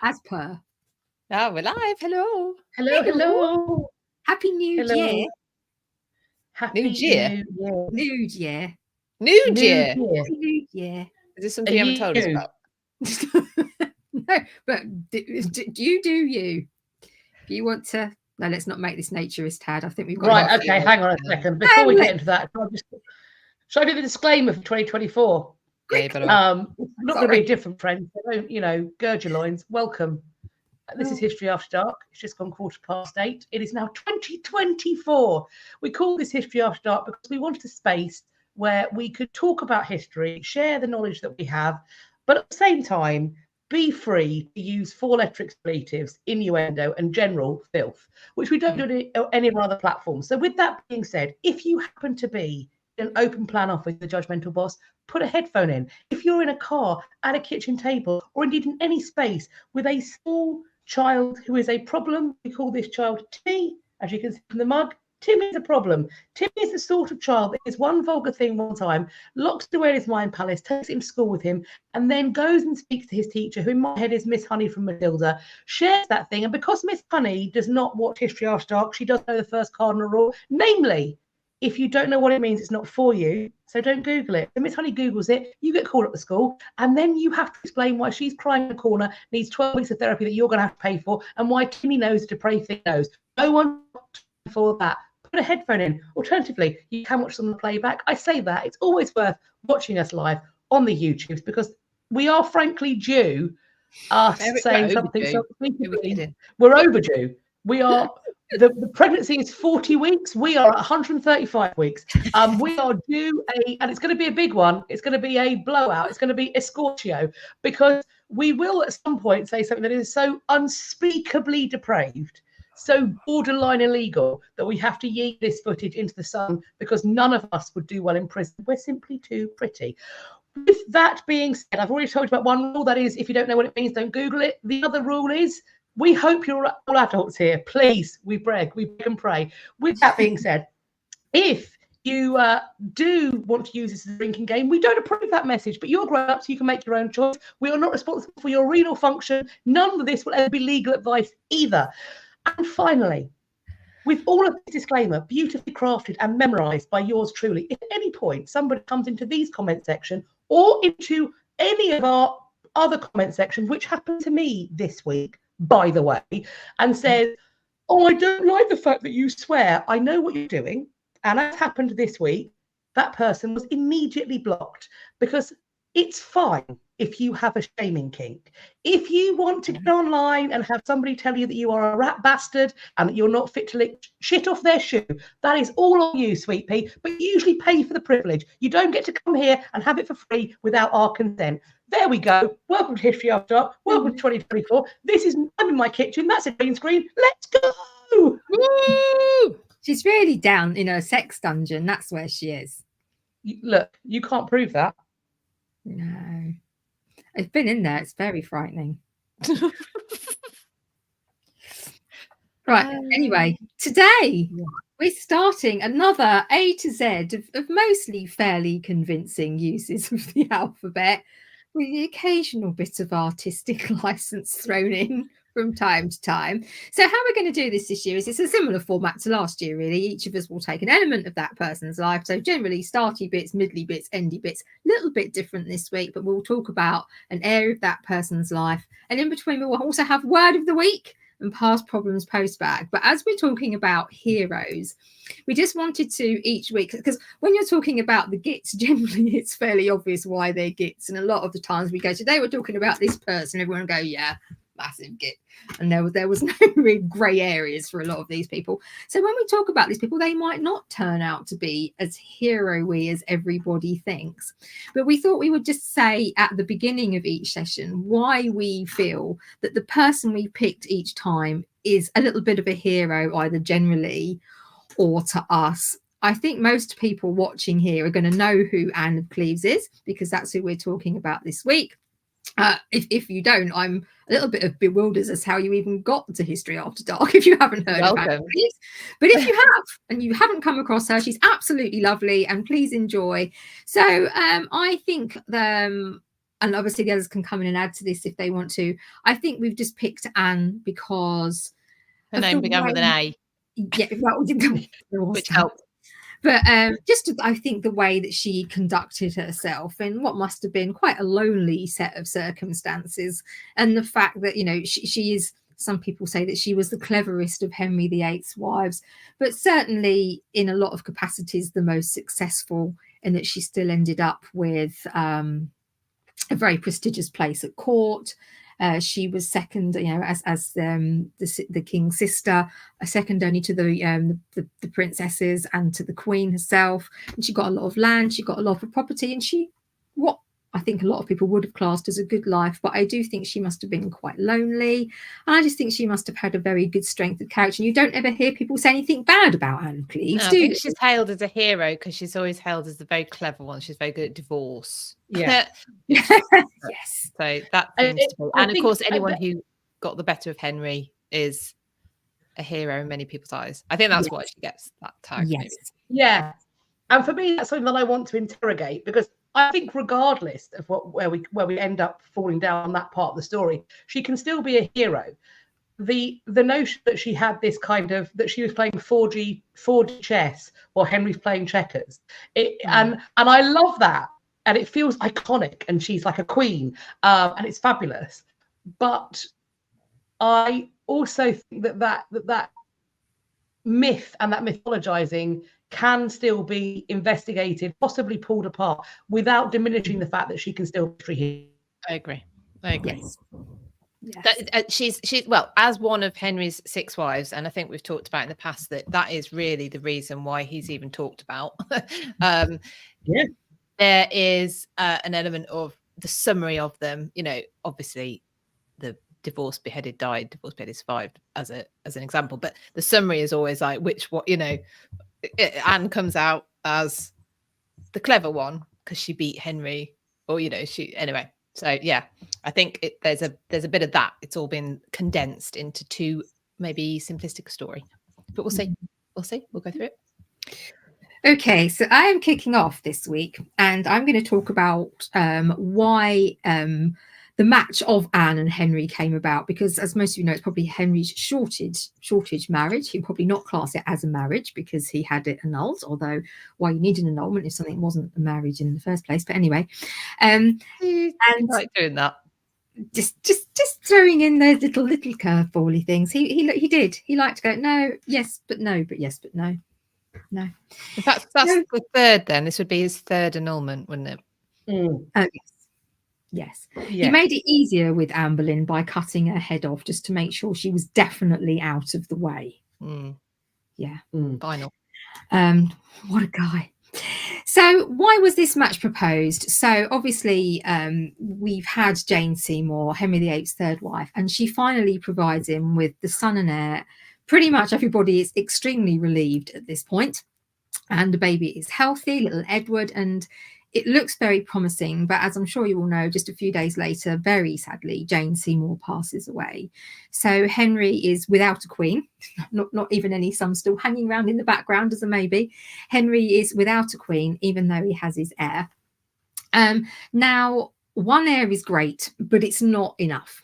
As per. Oh, we're live. Hello. Hello. Happy New Year. Happy New Year. Nude year. Nude Year. Happy New Year. Is this something you haven't told us about? No, but you do you. If you want to, no, let's not make this naturist, Tad. I think we've got right. Okay, hang on a second. Before we get into that, shall I do the disclaimer for 2024? Yeah, it's not going to be different, friends. So don't, gird your loins. Welcome. This is History After Dark. It's just gone 8:15. It is now 2024. We call this History After Dark because we wanted a space where we could talk about history, share the knowledge that we have, but at the same time, be free to use four-letter expletives, innuendo, and general filth, which we don't do on any of our other platforms. So with that being said, if you happen to be in an open plan office with a judgmental boss, put a headphone in. If you're in a car, at a kitchen table, or indeed in any space with a small child who is a problem, we call this child Timmy, as you can see from the mug. Timmy is a problem. Timmy is the sort of child that is one vulgar thing one time, locks away in his mind palace, takes him to school with him, and then goes and speaks to his teacher, who in my head is Miss Honey from Matilda, shares that thing. And because Miss Honey does not watch History After Dark, she does know the first cardinal rule, namely, if you don't know what it means, it's not for you. So don't Google it. So Miss Honey Googles it, you get called up to school, and then you have to explain why she's crying in the corner, needs 12 weeks of therapy that you're going to have to pay for, and why Timmy knows a depraved thing knows. No one for that. Put a headphone in. Alternatively, you can watch some playback. I say that. It's always worth watching us live on the YouTubes because we are frankly due us saying something. We're overdue. We are... The pregnancy is 40 weeks. We are at 135 weeks. We are due and it's going to be a big one. It's going to be a blowout. It's going to be a scorchio because we will at some point say something that is so unspeakably depraved, so borderline illegal that we have to yeet this footage into the sun because none of us would do well in prison. We're simply too pretty. With that being said, I've already told you about one rule. That is, if you don't know what it means, don't Google it. The other rule is, we hope you're all adults here. Please, we beg and pray. With that being said, if you do want to use this as a drinking game, we don't approve that message, but you're grown up, so you can make your own choice. We are not responsible for your renal function. None of this will ever be legal advice either. And finally, with all of this disclaimer beautifully crafted and memorized by yours truly, if at any point somebody comes into these comment section or into any of our other comment sections, which happened to me this week, by the way, and says, oh, I don't like the fact that you swear. I know what you're doing. And as happened this week, that person was immediately blocked because it's fine if you have a shaming kink. If you want to get online and have somebody tell you that you are a rat bastard and that you're not fit to lick shit off their shoe, that is all on you, sweet pea, but you usually pay for the privilege. You don't get to come here and have it for free without our consent. There we go. Welcome to History After Dark. Welcome to 2024. I'm in my kitchen. That's a green screen. Let's go. Woo! She's really down in her sex dungeon. That's where she is. Look, you can't prove that. No. I've been in there. It's very frightening. Right. Anyway, today we're starting another A to Z of mostly fairly convincing uses of the alphabet, with the occasional bit of artistic license thrown in from time to time. So how we're going to do this year is it's a similar format to last year, really. Each of us will take an element of that person's life. So generally starty bits, middly bits, endy bits, a little bit different this week, but we'll talk about an area of that person's life. And in between, we'll also have word of the week and past problems postbag. But as we're talking about heroes, we just wanted to each week, because when you're talking about the gits, generally it's fairly obvious why they're gits. And a lot of the times we go, today we're talking about this person, everyone will go, yeah, massive git. And there was no real grey areas for a lot of these people. So when we talk about these people, they might not turn out to be as hero-y as everybody thinks. But we thought we would just say at the beginning of each session why we feel that the person we picked each time is a little bit of a hero, either generally or to us. I think most people watching here are going to know who Anne of Cleves is, because that's who we're talking about this week. If you don't, I'm a little bit of bewildered as how you even got to History After Dark if you haven't heard of Anne of Cleves. But if you have and you haven't come across her, she's absolutely lovely, and please enjoy. So I think and obviously the others can come in and add to this if they want to. I think we've just picked Anne because her name began with an A. Yeah, well, which helped. But just I think the way that she conducted herself in what must have been quite a lonely set of circumstances, and the fact that, you know, she is, some people say that she was the cleverest of Henry VIII's wives, but certainly in a lot of capacities the most successful, in that she still ended up with a very prestigious place at court. She was second, you know, as the king's sister, second only to the princesses and to the queen herself. And she got a lot of land, she got a lot of property, and she, what I think a lot of people would have classed as a good life, but I do think she must have been quite lonely. And I just think she must have had a very good strength of character. And you don't ever hear people say anything bad about Anne Cleves, no, do I you? think she's hailed as a hero because she's always hailed as the very clever one. She's very good at divorce. Yeah. Yes. So that seems to be. And of course, anyone who got the better of Henry is a hero in many people's eyes. I think that's why she gets that tag. Yes. Maybe. Yeah. And for me, that's something that I want to interrogate, because I think regardless of where we end up falling down on that part of the story, she can still be a hero. The notion that she had this kind of, that she was playing 4D chess while Henry's playing checkers, and I love that, and it feels iconic, and she's like a queen, and it's fabulous. But I also think that myth and that mythologizing can still be investigated, possibly pulled apart, without diminishing the fact that she can still be here. I agree. Yes. Yes. She's well, as one of Henry's 6 wives, and I think we've talked about in the past that is really the reason why he's even talked about. There is an element of the summary of them. You know, obviously the divorced beheaded died, divorced beheaded survived as an example, but the summary is always like Anne comes out as the clever one because she beat Henry, or anyway. So yeah, I think there's a bit of that. It's all been condensed into too maybe simplistic a story, but we'll see. We'll go through it. Okay, so I am kicking off this week, and I'm going to talk about why the match of Anne and Henry came about, because as most of you know, it's probably Henry's shortage marriage. He'd probably not class it as a marriage because he had it annulled, although why you need an annulment if something wasn't a marriage in the first place. But anyway, and like doing that. Just throwing in those little curvebally things. He did. He liked to go, no, yes, but no, but yes, but no. No. In fact, that's the third then. This would be his third annulment, wouldn't it? Oh, yes. He made it easier with Anne Boleyn by cutting her head off just to make sure she was definitely out of the way. Final. What a guy. So why was this match proposed? So obviously we've had Jane Seymour, Henry VIII's third wife, and she finally provides him with the son and heir. Pretty much everybody is extremely relieved at this point, and the baby is healthy, little Edward, and it looks very promising. But as I'm sure you all know, just a few days later, very sadly, Jane Seymour passes away. So Henry is without a queen, not even any, some still hanging around in the background as a maybe. Henry is without a queen, even though he has his heir. Now, one heir is great, but it's not enough.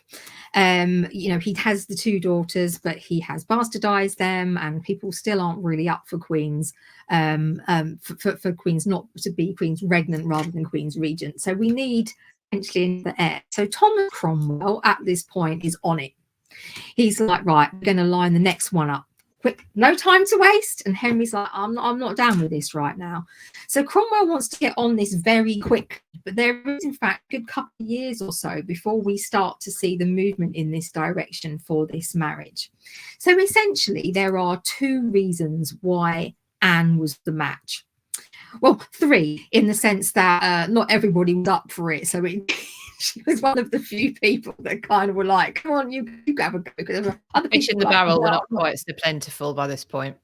He has the 2 daughters, but he has bastardized them, and people still aren't really up for queens, for queens not to be queen's regnant rather than queen's regent. So we need potentially another heir. So Thomas Cromwell at this point is on it. He's like, right, we're going to line the next one up. Quick, no time to waste. And Henry's like, I'm not down with this right now. So Cromwell wants to get on this very quick, but there is in fact a good couple of years or so before we start to see the movement in this direction for this marriage. So essentially there are 2 reasons why Anne was the match. Well, 3, in the sense that not everybody was up for it. So she was one of the few people that kind of were like, come on, you have a go. Because other Fish in the like, barrel were not quite so plentiful by this point.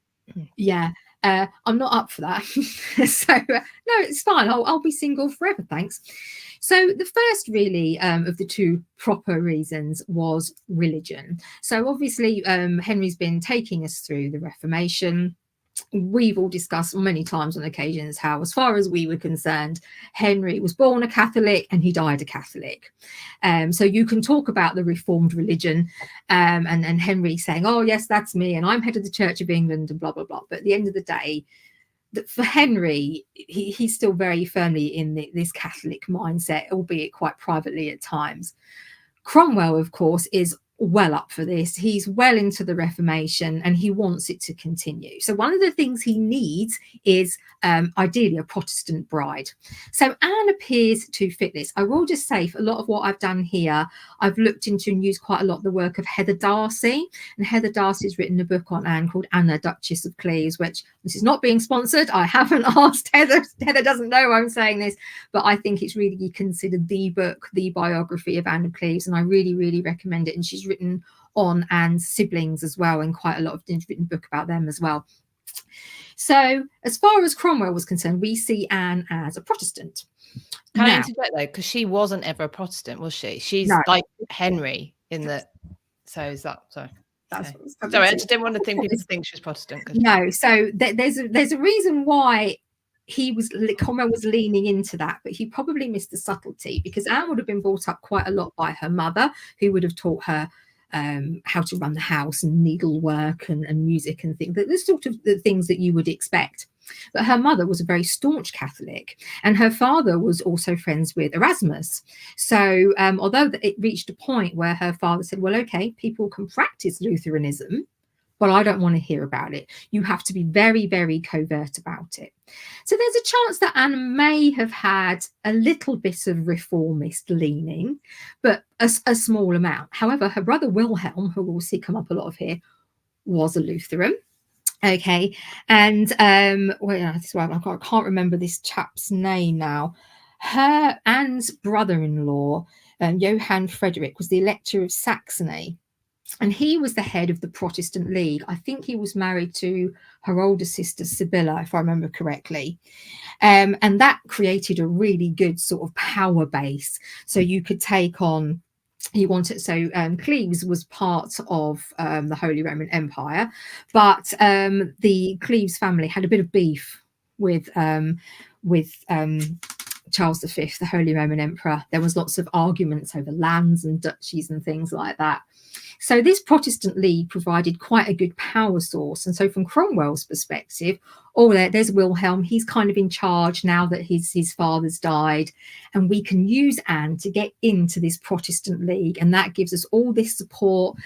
Yeah, I'm not up for that. So no, it's fine. I'll be single forever, thanks. So the first really of the 2 proper reasons was religion. So obviously Henry's been taking us through the Reformation. we've all discussed many times on occasions how, as far as we were concerned, Henry was born a Catholic and he died a Catholic. So you can talk about the Reformed religion, and Henry saying, oh yes, that's me, and I'm head of the Church of England, and blah blah blah. But at the end of the day, for Henry, he's still very firmly in this Catholic mindset, albeit quite privately at times. Cromwell, of course, is well up for this. He's well into the Reformation and he wants it to continue. So one of the things he needs is ideally a Protestant bride. So Anne appears to fit this. I will just say, for a lot of what I've done here, I've looked into and used quite a lot of the work of Heather Darcy, and Heather Darcy has written a book on Anne called Anna, Duchess of Cleves, which, this is not being sponsored. I haven't asked Heather. Heather doesn't know I'm saying this, but I think it's really considered the book, the biography of Anne of Cleves, and I really, really recommend it. And she's written on Anne's siblings as well, and quite a lot of written book about them as well. So as far as Cromwell was concerned, we see Anne as a Protestant. Can I interject though, because she wasn't ever a Protestant, was she? She's like Henry in the. So is that sorry? Sorry, I just didn't want to think people think she was Protestant. No, so there's a reason why Cromwell was leaning into that, but he probably missed the subtlety, because Anne would have been brought up quite a lot by her mother, who would have taught her how to run the house and needlework and music and things, the sort of the things that you would expect. But her mother was a very staunch Catholic, and her father was also friends with Erasmus. So although it reached a point where her father said, well, okay, people can practice Lutheranism, but I don't want to hear about it. You have to be very, very covert about it. So there's a chance that Anne may have had a little bit of reformist leaning, but a small amount. However, her brother Wilhelm, who we'll see come up a lot of here, was a Lutheran. Okay, and I can't remember this chap's name now. Anne's brother-in-law, Johann Frederick, was the Elector of Saxony, and he was the head of the Protestant League. I think he was married to her older sister Sibylla, if I remember correctly, and that created a really good sort of power base. So you could take on. Cleves was part of the Holy Roman Empire, but the Cleves family had a bit of beef with Charles V, the Holy Roman Emperor. There was lots of arguments over lands and duchies and things like that. So this Protestant League provided quite a good power source. And so from Cromwell's perspective, there's Wilhelm. He's kind of in charge now that his father's died. And we can use Anne to get into this Protestant League. And that gives us all this support.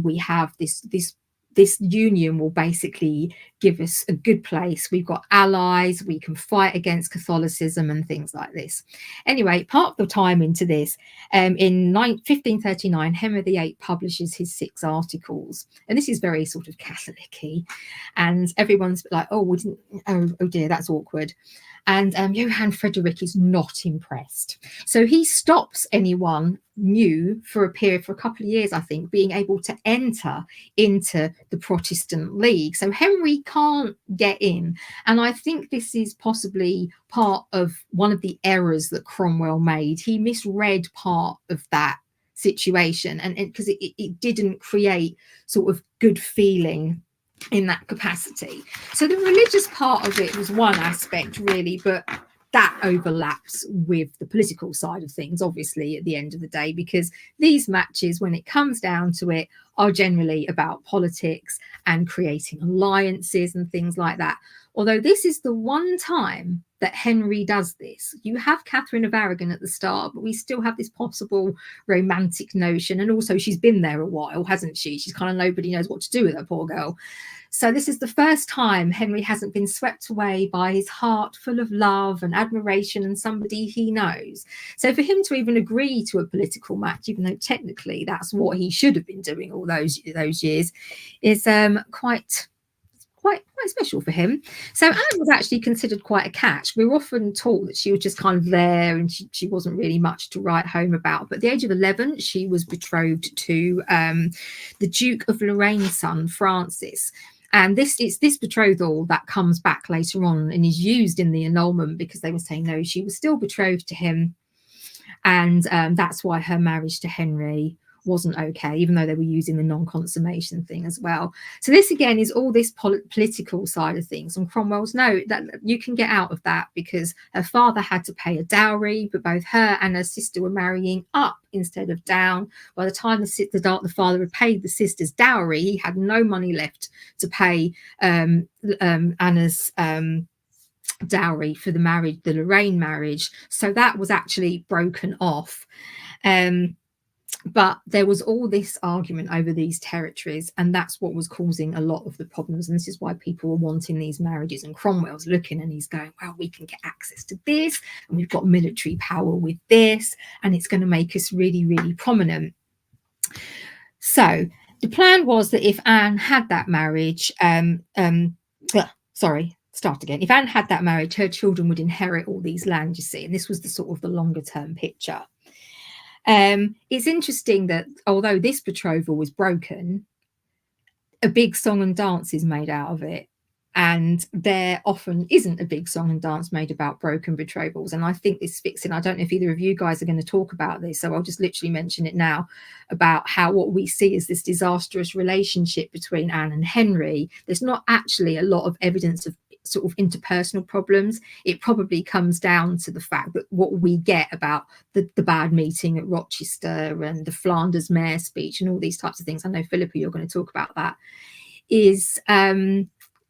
We have this union will basically give us a good place. We've got allies, we can fight against Catholicism and things like this. Anyway, part of the time into this, in 1539, Henry VIII publishes his 6 articles. And this is very sort of Catholic-y. And everyone's like, oh dear, that's awkward. And Johann Frederick is not impressed. So he stops anyone new for a couple of years, I think, being able to enter into the Protestant League. So Henry can't get in. And I think this is possibly part of one of the errors that Cromwell made. He misread part of that situation, and because it didn't create sort of good feeling in that capacity. So the religious part of it was one aspect, really, but that overlaps with the political side of things, obviously, at the end of the day, because these matches, when it comes down to it, are generally about politics and creating alliances and things like that. Although this is the one time that Henry does this. You have Catherine of Aragon at the start, but we still have this possible romantic notion. And also she's been there a while, hasn't she? She's kind of, nobody knows what to do with her, poor girl. So this is the first time Henry hasn't been swept away by his heart full of love and admiration and somebody he knows. So for him to even agree to a political match, even though technically that's what he should have been doing all those years, is quite special for him. So Anne was actually considered quite a catch. We were often taught that she was just kind of there and she wasn't really much to write home about. But at the age of 11, she was betrothed to the Duke of Lorraine's son, Francis. And it's this betrothal that comes back later on and is used in the annulment, because they were saying, no, she was still betrothed to him. And that's why her marriage to Henry wasn't okay, even though they were using the non-consummation thing as well. So this again is all this political side of things. And Cromwell's no, that you can get out of that because her father had to pay a dowry, but both her and her sister were marrying up instead of down. By the time the father had paid the sister's dowry, he had no money left to pay Anna's dowry for the Lorraine marriage. So that was actually broken off. But there was all this argument over these territories, and that's what was causing a lot of the problems. And this is why people were wanting these marriages. And Cromwell's looking and he's going, well, we can get access to this, and we've got military power with this, and it's going to make us really, really prominent. So the plan was that if Anne had that marriage, if Anne had that marriage, her children would inherit all these land, you see, and this was the sort of the longer term picture. It's interesting that although this betrothal was broken, a big song and dance is made out of it. And there often isn't a big song and dance made about broken betrothals. And I think this fits in. I don't know if either of you guys are going to talk about this, so I'll just literally mention it now, about how what we see is this disastrous relationship between Anne and Henry. There's not actually a lot of evidence of sort of interpersonal problems. It probably comes down to the fact that what we get about the bad meeting at Rochester and the Flanders mayor speech and all these types of things, I know Philippa, you're going to talk about that, is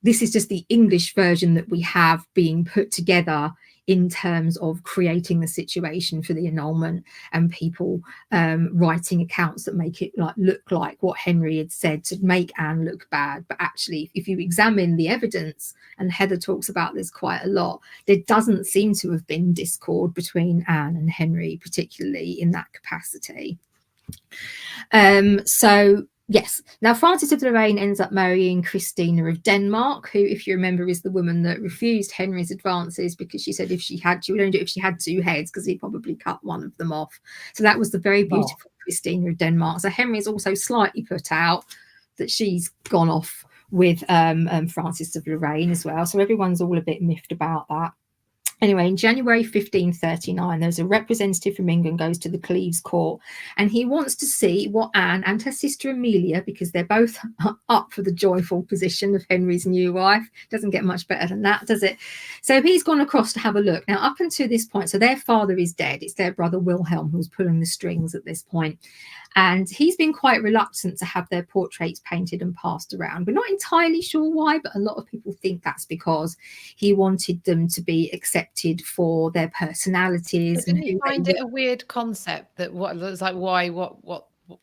this is just the English version that we have being put together in terms of creating the situation for the annulment, and people writing accounts that make it look like what Henry had said to make Anne look bad. But actually, if you examine the evidence, and Heather talks about this quite a lot, there doesn't seem to have been discord between Anne and Henry, particularly in that capacity. Yes. Now, Frances of Lorraine ends up marrying Christina of Denmark, who, if you remember, is the woman that refused Henry's advances because she said she would only do it if she had two heads, because he'd probably cut one of them off. So that was the very beautiful Christina of Denmark. So Henry is also slightly put out that she's gone off with Frances of Lorraine as well. So everyone's all a bit miffed about that. Anyway, in January 1539, there's a representative from England goes to the Cleves court, and he wants to see what Anne and her sister Amelia, because they're both up for the joyful position of Henry's new wife. Doesn't get much better than that, does it? So he's gone across to have a look. Now, up until this point, so their father is dead. It's their brother Wilhelm who's pulling the strings at this point. And he's been quite reluctant to have their portraits painted and passed around. We're not entirely sure why, but a lot of people think that's because he wanted them to be accepted for their personalities. Didn't he find it a weird concept that what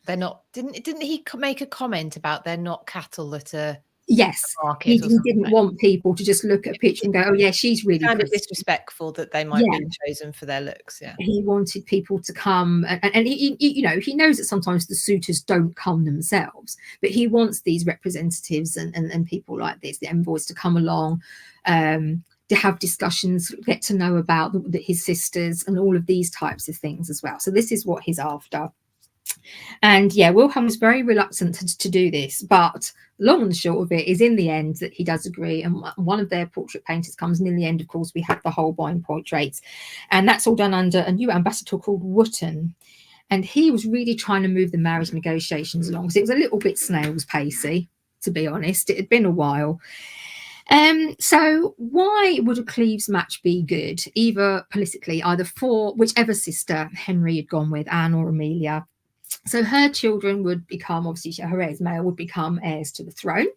they're not? Didn't he make a comment about they're not cattle that are? Yes, he didn't want people to just look at a picture and go, oh yeah, she's really kind of disrespectful that they might be chosen for their looks. Yeah, he wanted people to come, and he knows that sometimes the suitors don't come themselves, but he wants these representatives and people like this, the envoys, to come along, to have discussions, get to know about his sisters and all of these types of things as well. So this is what he's after. And yeah, Wilhelm was very reluctant to do this, but long and short of it is, in the end, that he does agree, and one of their portrait painters comes, and in the end, of course, we have the Holbein portraits, and that's all done under a new ambassador called Wootton. And he was really trying to move the marriage negotiations along, because it was a little bit snail's pacey, to be honest. It had been a while. So why would a Cleves match be good, either politically, either for whichever sister Henry had gone with, Anne or Amelia? So her children would become, obviously her heirs male would become heirs to the throne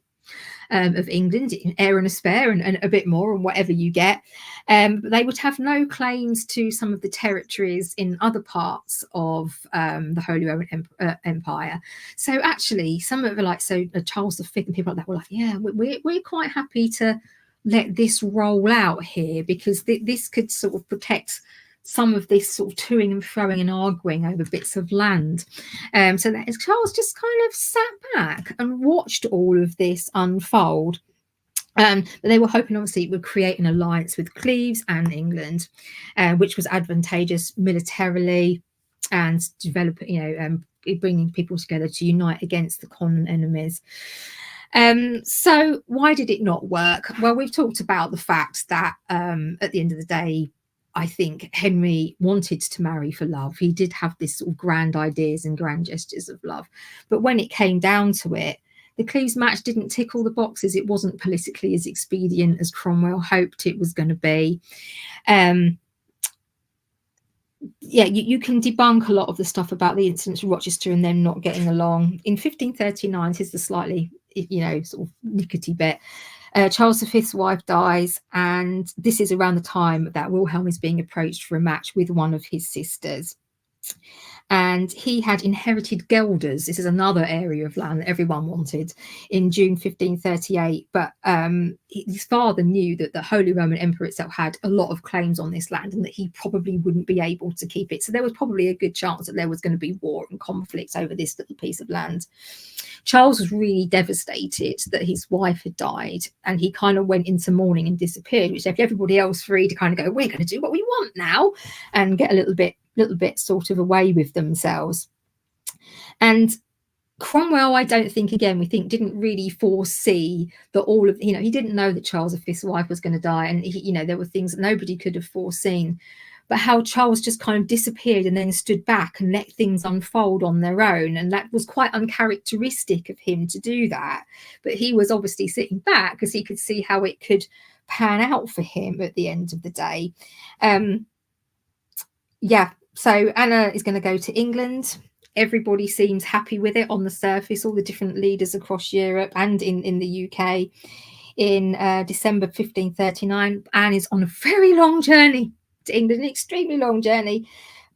of England, heir and a spare, and a bit more, and whatever you get. But they would have no claims to some of the territories in other parts of the Holy Roman Empire. So actually, some of it, Charles V and people like that were like, yeah, we're quite happy to let this roll out here, because this could sort of protect some of this sort of toing and froing and arguing over bits of land. So that is, Charles just kind of sat back and watched all of this unfold. But they were hoping, obviously, it would create an alliance with Cleves and England, which was advantageous militarily, and develop, bringing people together to unite against the common enemies. So why did it not work? Well, we've talked about the fact that at the end of the day, I think Henry wanted to marry for love. He did have this sort of grand ideas and grand gestures of love. But when it came down to it, the Cleves match didn't tick all the boxes. It wasn't politically as expedient as Cromwell hoped it was going to be. Yeah, you can debunk a lot of the stuff about the incidents of Rochester and them not getting along. In 1539, here's the slightly, sort of nickety bit. Charles V's wife dies, and this is around the time that Wilhelm is being approached for a match with one of his sisters. And he had inherited Gelders. This is another area of land that everyone wanted in June 1538. But his father knew that the Holy Roman Emperor itself had a lot of claims on this land and that he probably wouldn't be able to keep it. So there was probably a good chance that there was going to be war and conflict over this little piece of land. Charles was really devastated that his wife had died, and he kind of went into mourning and disappeared, which left everybody else free to kind of go, we're going to do what we want now, and get a little bit sort of away with themselves. And Cromwell, I don't think, again, we think didn't really foresee that all of, he didn't know that Charles V's wife was going to die, and there were things that nobody could have foreseen. But how Charles just kind of disappeared and then stood back and let things unfold on their own. And that was quite uncharacteristic of him to do that. But he was obviously sitting back because he could see how it could pan out for him at the end of the day. So Anna is going to go to England. Everybody seems happy with it on the surface, all the different leaders across Europe and in the UK. In December 1539, Anne is on a very long journey to England, an extremely long journey.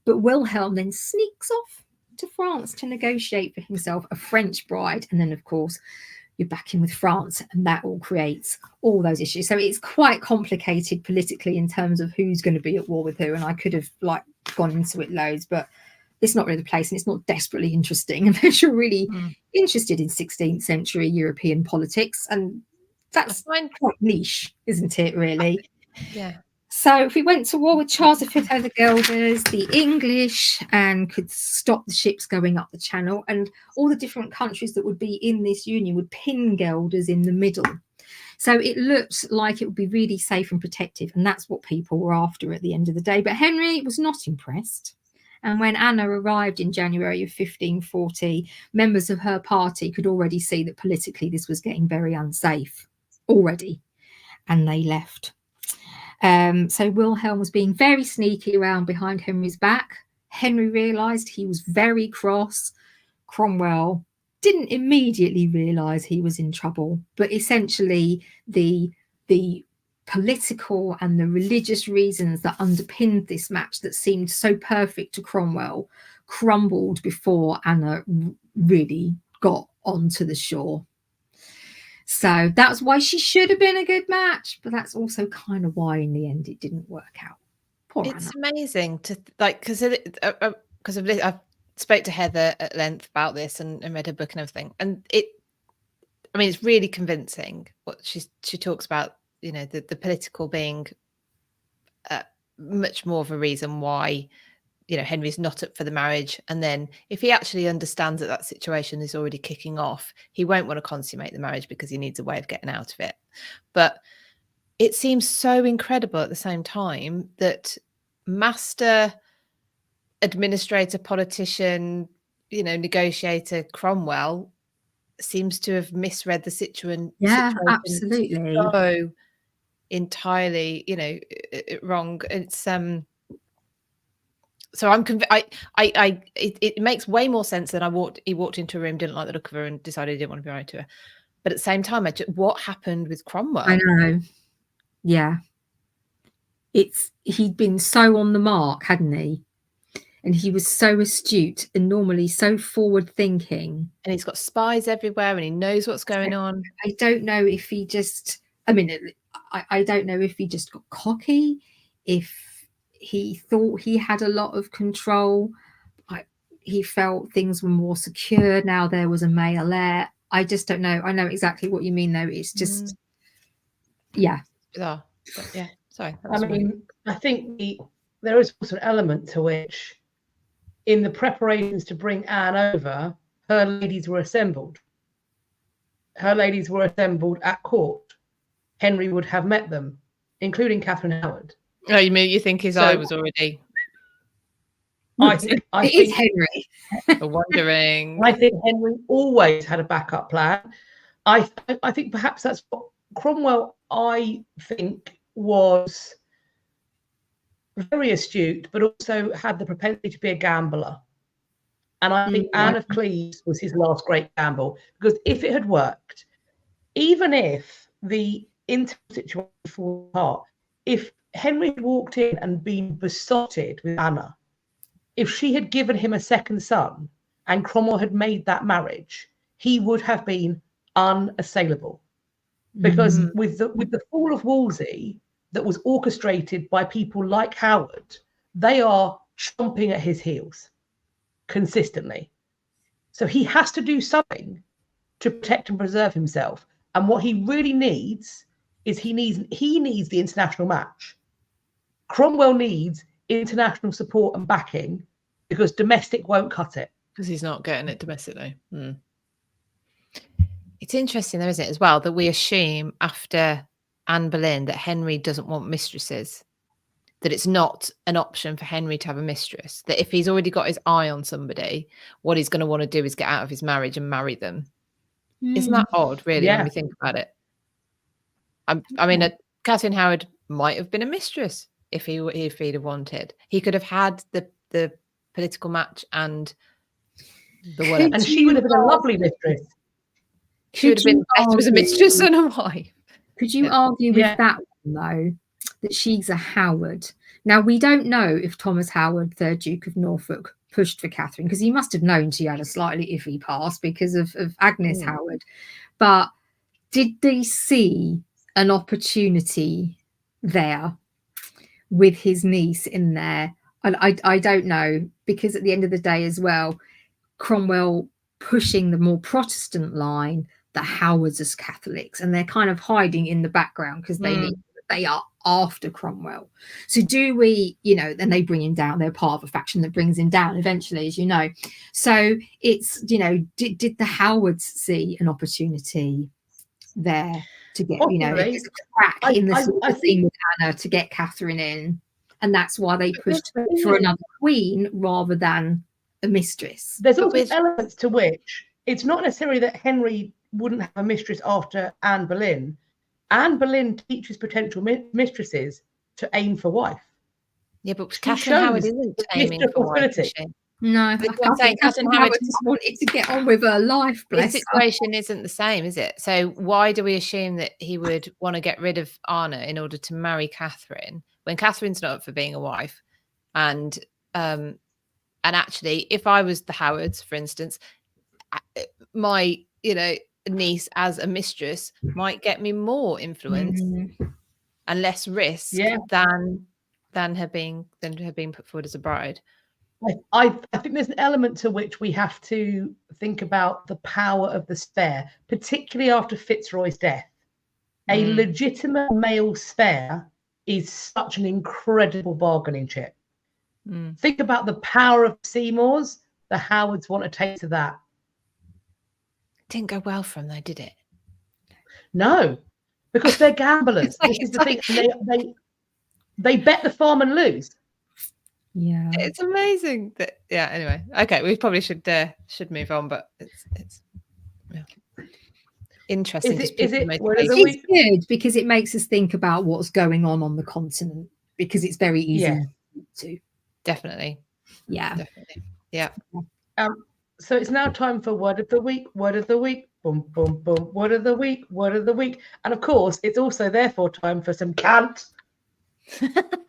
But Wilhelm then sneaks off to France to negotiate for himself a French bride. And then, of course, you're back in with France, and that all creates all those issues. So it's quite complicated politically in terms of who's going to be at war with who. And I could have gone into it loads, but it's not really the place, and it's not desperately interesting unless you're really interested in 16th century European politics. And that's quite niche, isn't it, really? Yeah. So if we went to war with Charles V over the Gelders, the English, and could stop the ships going up the channel, and all the different countries that would be in this union would pin Gelders in the middle. So it looked like it would be really safe and protective, and that's what people were after at the end of the day. But Henry was not impressed. And when Anna arrived in January of 1540, members of her party could already see that politically this was getting very unsafe already, and they left. So Wilhelm was being very sneaky around behind Henry's back. Henry realised he was very cross. Cromwell didn't immediately realise he was in trouble, but essentially the political and the religious reasons that underpinned this match that seemed so perfect to Cromwell crumbled before Anna really got onto the shore. So that's why she should have been a good match, but that's also kind of why in the end it didn't work out. Poor It's Anna. amazing to because of this. I've spoke to Heather at length about this and read her book and everything, and it's really convincing what she talks about. The political being much more of a reason why Henry's not up for the marriage, and then if he actually understands that situation is already kicking off, he won't want to consummate the marriage because he needs a way of getting out of it. But it seems so incredible at the same time that master administrator, politician, negotiator Cromwell seems to have misread the situation. Yeah, absolutely. So entirely, wrong. It's so I'm it makes way more sense than he walked into a room, didn't like the look of her, and decided he didn't want to be married to her. But at the same time, what happened with Cromwell? I know. Yeah. He'd been so on the mark, hadn't he? And he was so astute and normally so forward thinking. And he's got spies everywhere and he knows what's going on. I don't know if he just, I don't know if he just got cocky, if he thought he had a lot of control. He felt things were more secure. Now there was a male heir. I just don't know. I know exactly what you mean, though. It's just, yeah. Bizarre. But yeah, sorry. I think there is also an element to which, in the preparations to bring Anne over, her ladies were assembled. Her ladies were assembled at court. Henry would have met them, including Catherine Howard. Oh, you think his eye was already? I think Henry. Wondering. I think Henry always had a backup plan. I think perhaps that's what Cromwell, I think, was very astute, but also had the propensity to be a gambler. And I think Anne of Cleves was his last great gamble, because if it had worked, even if the internal situation falls apart, if Henry had walked in and been besotted with Anna, if she had given him a second son and Cromwell had made that marriage, he would have been unassailable. Because with the fall of Wolsey that was orchestrated by people like Howard, they are chomping at his heels consistently. So he has to do something to protect and preserve himself. And what he really needs is he needs the international match. Cromwell needs international support and backing, because domestic won't cut it. Because he's not getting it domestically. It's interesting, though, isn't it, as well, that we assume after Anne Boleyn that Henry doesn't want mistresses, that it's not an option for Henry to have a mistress, that if he's already got his eye on somebody, what he's going to want to do is get out of his marriage and marry them. Isn't that odd, really, when we think about it? I mean, Catherine Howard might have been a mistress if he'd have wanted. He could have had the political match and the whatever. And she would have been a lovely mistress. She would have been better as a mistress than a wife. Could you argue with that one, though, that she's a Howard? Now, we don't know if Thomas Howard, 3rd Duke of Norfolk, pushed for Catherine, because he must have known she had a slightly iffy past because of Agnes Howard. But did they see an opportunity there with his niece in there? And I don't know, because at the end of the day as well, Cromwell pushing the more Protestant line, the Howards as Catholics, and they're kind of hiding in the background because they are after Cromwell. So do we, then they bring him down. They're part of a faction that brings him down eventually, as you know. So it's, did the Howards see an opportunity there to get, a crack in the thing with Anna to get Catherine in? And that's why they pushed for another queen rather than a mistress. There's also elements to which it's not necessarily that Henry wouldn't have a mistress after Anne Boleyn. Anne Boleyn teaches potential mistresses to aim for wife. Yeah, but Catherine Howard isn't aiming for wife, is she? No, Catherine Howard just wanted to get on with her life. The situation isn't the same, is it? So why do we assume that he would want to get rid of Anna in order to marry Catherine when Catherine's not up for being a wife? And actually, if I was the Howards, for instance, my niece as a mistress might get me more influence and less risk than her being put forward as a bride. I think there's an element to which we have to think about the power of the spare, particularly after Fitzroy's death. A legitimate male spare is such an incredible bargaining chip. Think about the power of Seymour's. The Howards want to take to that. Didn't go well for them, though, did it? No, because they're gamblers. This is the thing. They bet the farm and lose. Yeah, it's amazing that. Yeah. Anyway, okay, we probably should move on, but it's interesting. It's good because it makes us think about what's going on the continent, because it's very easy to. Definitely. Yeah. Definitely. Yeah. So it's now time for word of the week. Word of the week. Boom, boom, boom. Word of the week. Word of the week. And of course, it's also therefore time for some cant.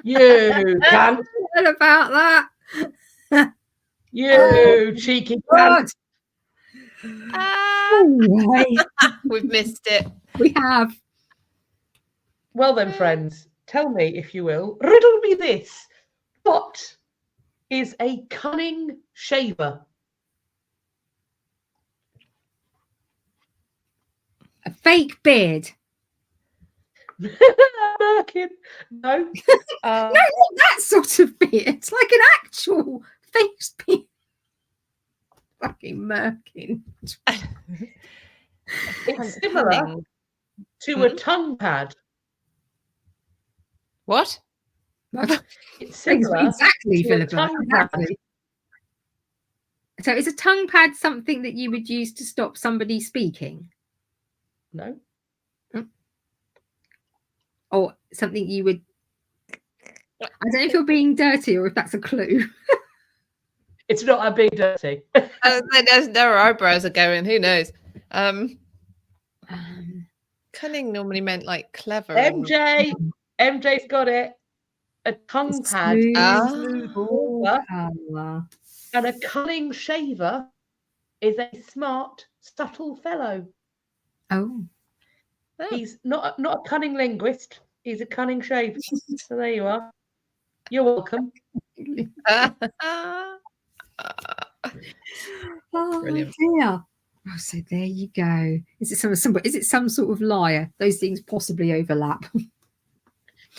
You cant. What about that? You cheeky cant. We've missed it. We have. Well then, friends, tell me, if you will, riddle me this. What is a cunning shaver? A fake beard. Merkin. No. No, not that sort of beard. It's like an actual face beard. Fucking Merkin. It's similar to a tongue pad. What? It's similar exactly, to a Philippa. tongue pad. Exactly. So is a tongue pad something that you would use to stop somebody speaking? No. Or something you would... I don't know if you're being dirty or if that's a clue. It's not a big dirty. Their eyebrows are going. Who knows? Cunning normally meant like clever. MJ's got it. A tongue pad, Smooth colour. and a cunning shaver is a smart, subtle fellow. Oh. He's not a cunning linguist. He's a cunning shaver. So there you are. You're welcome. Oh Brilliant. dear. Oh, so there you go. Is it some sort of liar? Those things possibly overlap.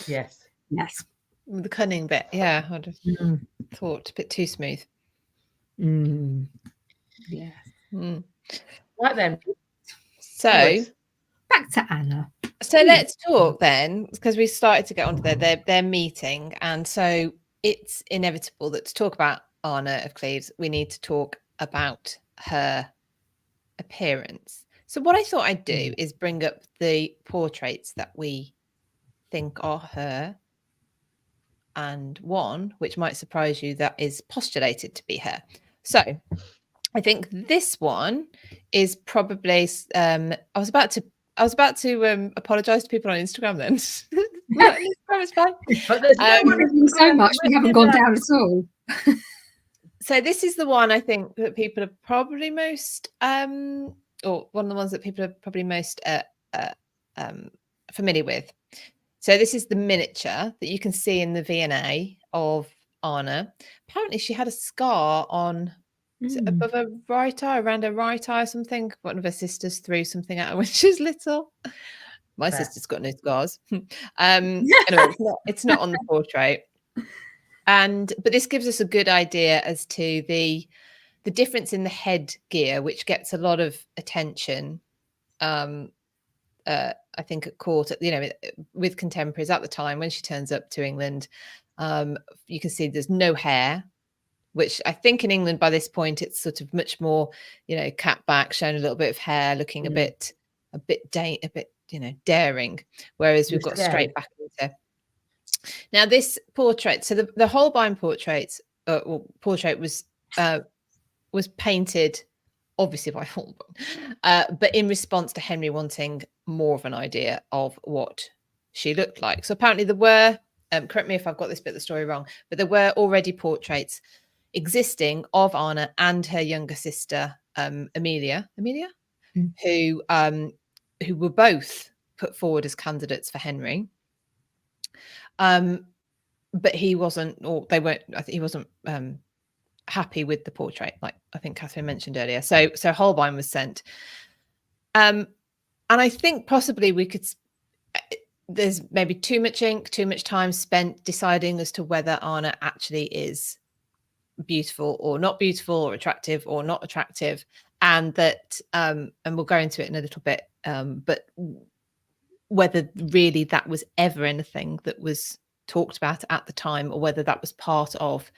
Yes. Yes. The cunning bit, yeah. I'd have thought a bit too smooth. Yes. Right then. So back to Anna. So let's talk then, because we started to get onto their meeting, and so it's inevitable that to talk about Anna of Cleves, we need to talk about her appearance. So what I thought I'd do is bring up the portraits that we think are her, and one which might surprise you that is postulated to be her. So I think this one is probably I was about to apologize to people on Instagram then. It's fine. But there's no one so much we haven't gone down at all. So this is the one I think that people are probably most or one of the ones that people are probably most familiar with. So this is the miniature that you can see in the V&A of Anna. Apparently she had a scar on above her right eye, around her right eye or something. One of her sisters threw something at her when she was little. My sister's got no scars. Anyway, it's not on the portrait. But this gives us a good idea as to the difference in the headgear, which gets a lot of attention. I think at court, with contemporaries at the time when she turns up to England, you can see there's no hair, which I think in England by this point it's sort of much more, cap back, showing a little bit of hair, looking a bit daring, whereas we've got straight back into. Now this portrait, so the Holbein portrait was painted obviously by Holbein, but in response to Henry wanting more of an idea of what she looked like. So apparently there were, correct me if I've got this bit of the story wrong, but there were already portraits existing of Anna and her younger sister, Amelia, who were both put forward as candidates for Henry. But he wasn't, or they weren't, I think he wasn't happy with the portrait, like I think Catherine mentioned earlier. So Holbein was sent. And I think possibly there's maybe too much ink, too much time spent deciding as to whether Anna actually is beautiful or not beautiful, or attractive or not attractive. And that, and we'll go into it in a little bit, but whether really that was ever anything that was talked about at the time, or whether that was part of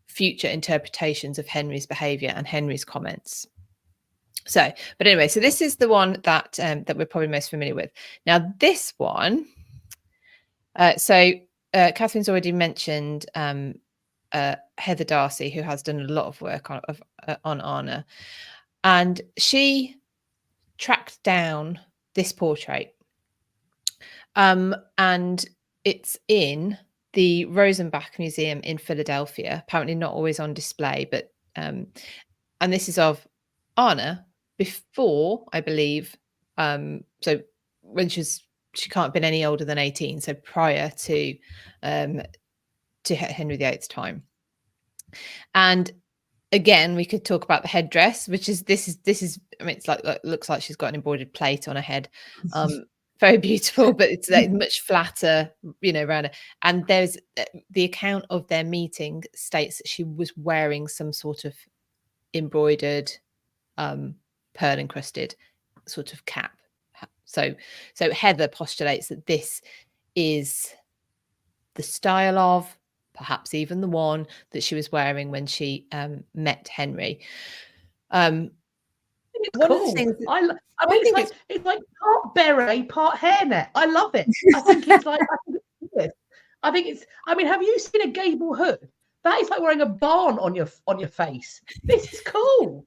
future interpretations of Henry's behavior and Henry's comments. So, but anyway, so this is the one that we're probably most familiar with. Now, this one, Catherine's already mentioned Heather Darcy, who has done a lot of work on Anna, and she tracked down this portrait, and it's in the Rosenbach Museum in Philadelphia. Apparently not always on display, but and this is of Anna before, I believe, so when she can't have been any older than 18, so prior to Henry VIII's time. And again, we could talk about the headdress, which is this is I mean, it's like looks like she's got an embroidered plate on her head. Very beautiful, but it's much flatter, around her. And there's the account of their meeting states that she was wearing some sort of embroidered, pearl encrusted sort of cap. So Heather postulates that this is the style of, perhaps even the one that she was wearing when she met Henry. It's One cool. of the things I mean, it's like part beret, part hairnet. I love it. I think it's like I think it's. I mean, have you seen a gable hood? That is like wearing a barn on your face. This is cool.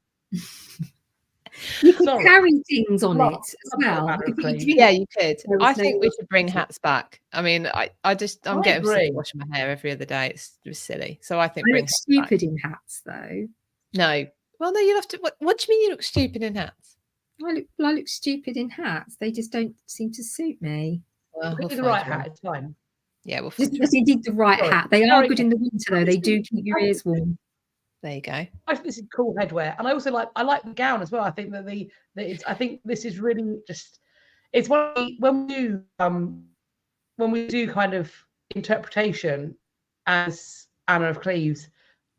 You can carry things on it as well. Yeah, you could. I think we should bring hats back. I mean, I'm getting sick of washing my hair every other day. It's just silly. So I think I bring look hats stupid back. in hats, though. No. Well, no, you'll have to. What do you mean you look stupid in hats? I look stupid in hats. They just don't seem to suit me. Well, we'll the right hat. It's fine. Yeah, we'll just because you did the right hat. They are good in the winter, though. They do keep your ears warm. There you go. I think this is cool headwear, and I also like the gown as well. I think that I think this is really just. It's when we do kind of interpretation as Anna of Cleves.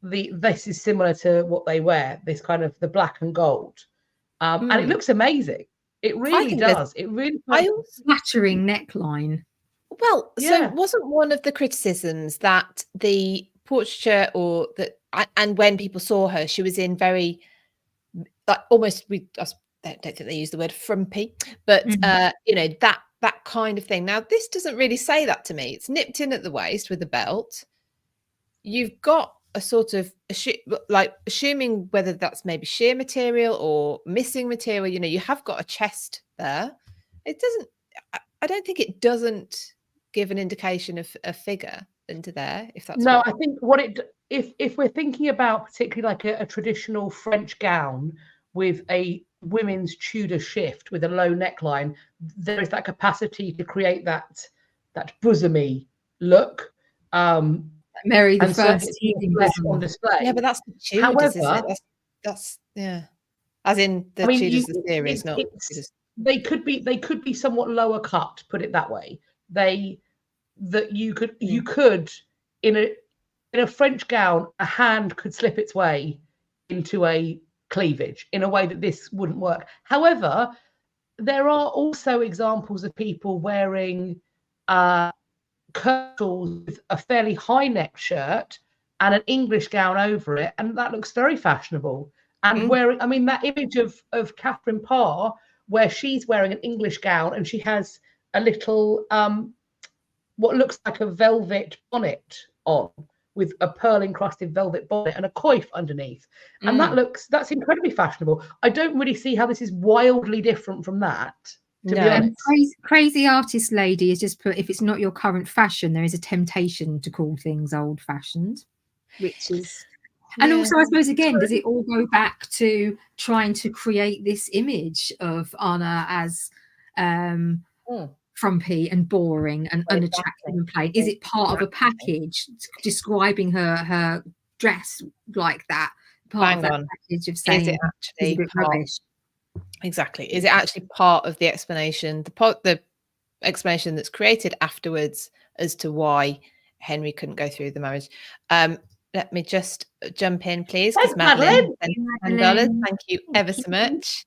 This is similar to what they wear. This kind of the black and gold, and it looks amazing. It really does. It really flattering neckline. Well, so wasn't one of the criticisms that the portraiture and when people saw her, she was in very like almost I don't think they use the word frumpy, but that kind of thing. Now this doesn't really say that to me. It's nipped in at the waist with a belt. You've got a sort of assuming whether that's maybe sheer material or missing material, you have got a chest there. It doesn't, I don't think it doesn't give an indication of a figure into there. If that's I think if we're thinking about particularly like a traditional French gown with a women's Tudor shift with a low neckline, there is that capacity to create that bosomy look. Mary the First on display. Yeah, but that's the Tudors, isn't it? That's as in the Tudors, the series, not. They could be somewhat lower cut. Put it that way. You could in a French gown, a hand could slip its way into a cleavage in a way that this wouldn't work. However, there are also examples of people wearing kirtles with a fairly high neck shirt and an English gown over it, and that looks very fashionable. And wearing, I mean, that image of Catherine Parr where she's wearing an English gown and she has a little what looks like a velvet bonnet on with a pearl encrusted velvet bonnet and a coif underneath, and that's incredibly fashionable. I don't really see how this is wildly different from that. To be honest. Crazy artist lady has just put, if it's not your current fashion, there is a temptation to call things old fashioned, which is, and also I suppose again, does it all go back to trying to create this image of Anna as frumpy and boring and unattractive and plain? Is it part of a package describing her dress like that? Part of that package of saying, is it actually rubbish? Exactly. Is it actually part of the explanation, the explanation that's created afterwards as to why Henry couldn't go through the marriage? Let me just jump in, please, because Madeline, $10. Thank you ever so much.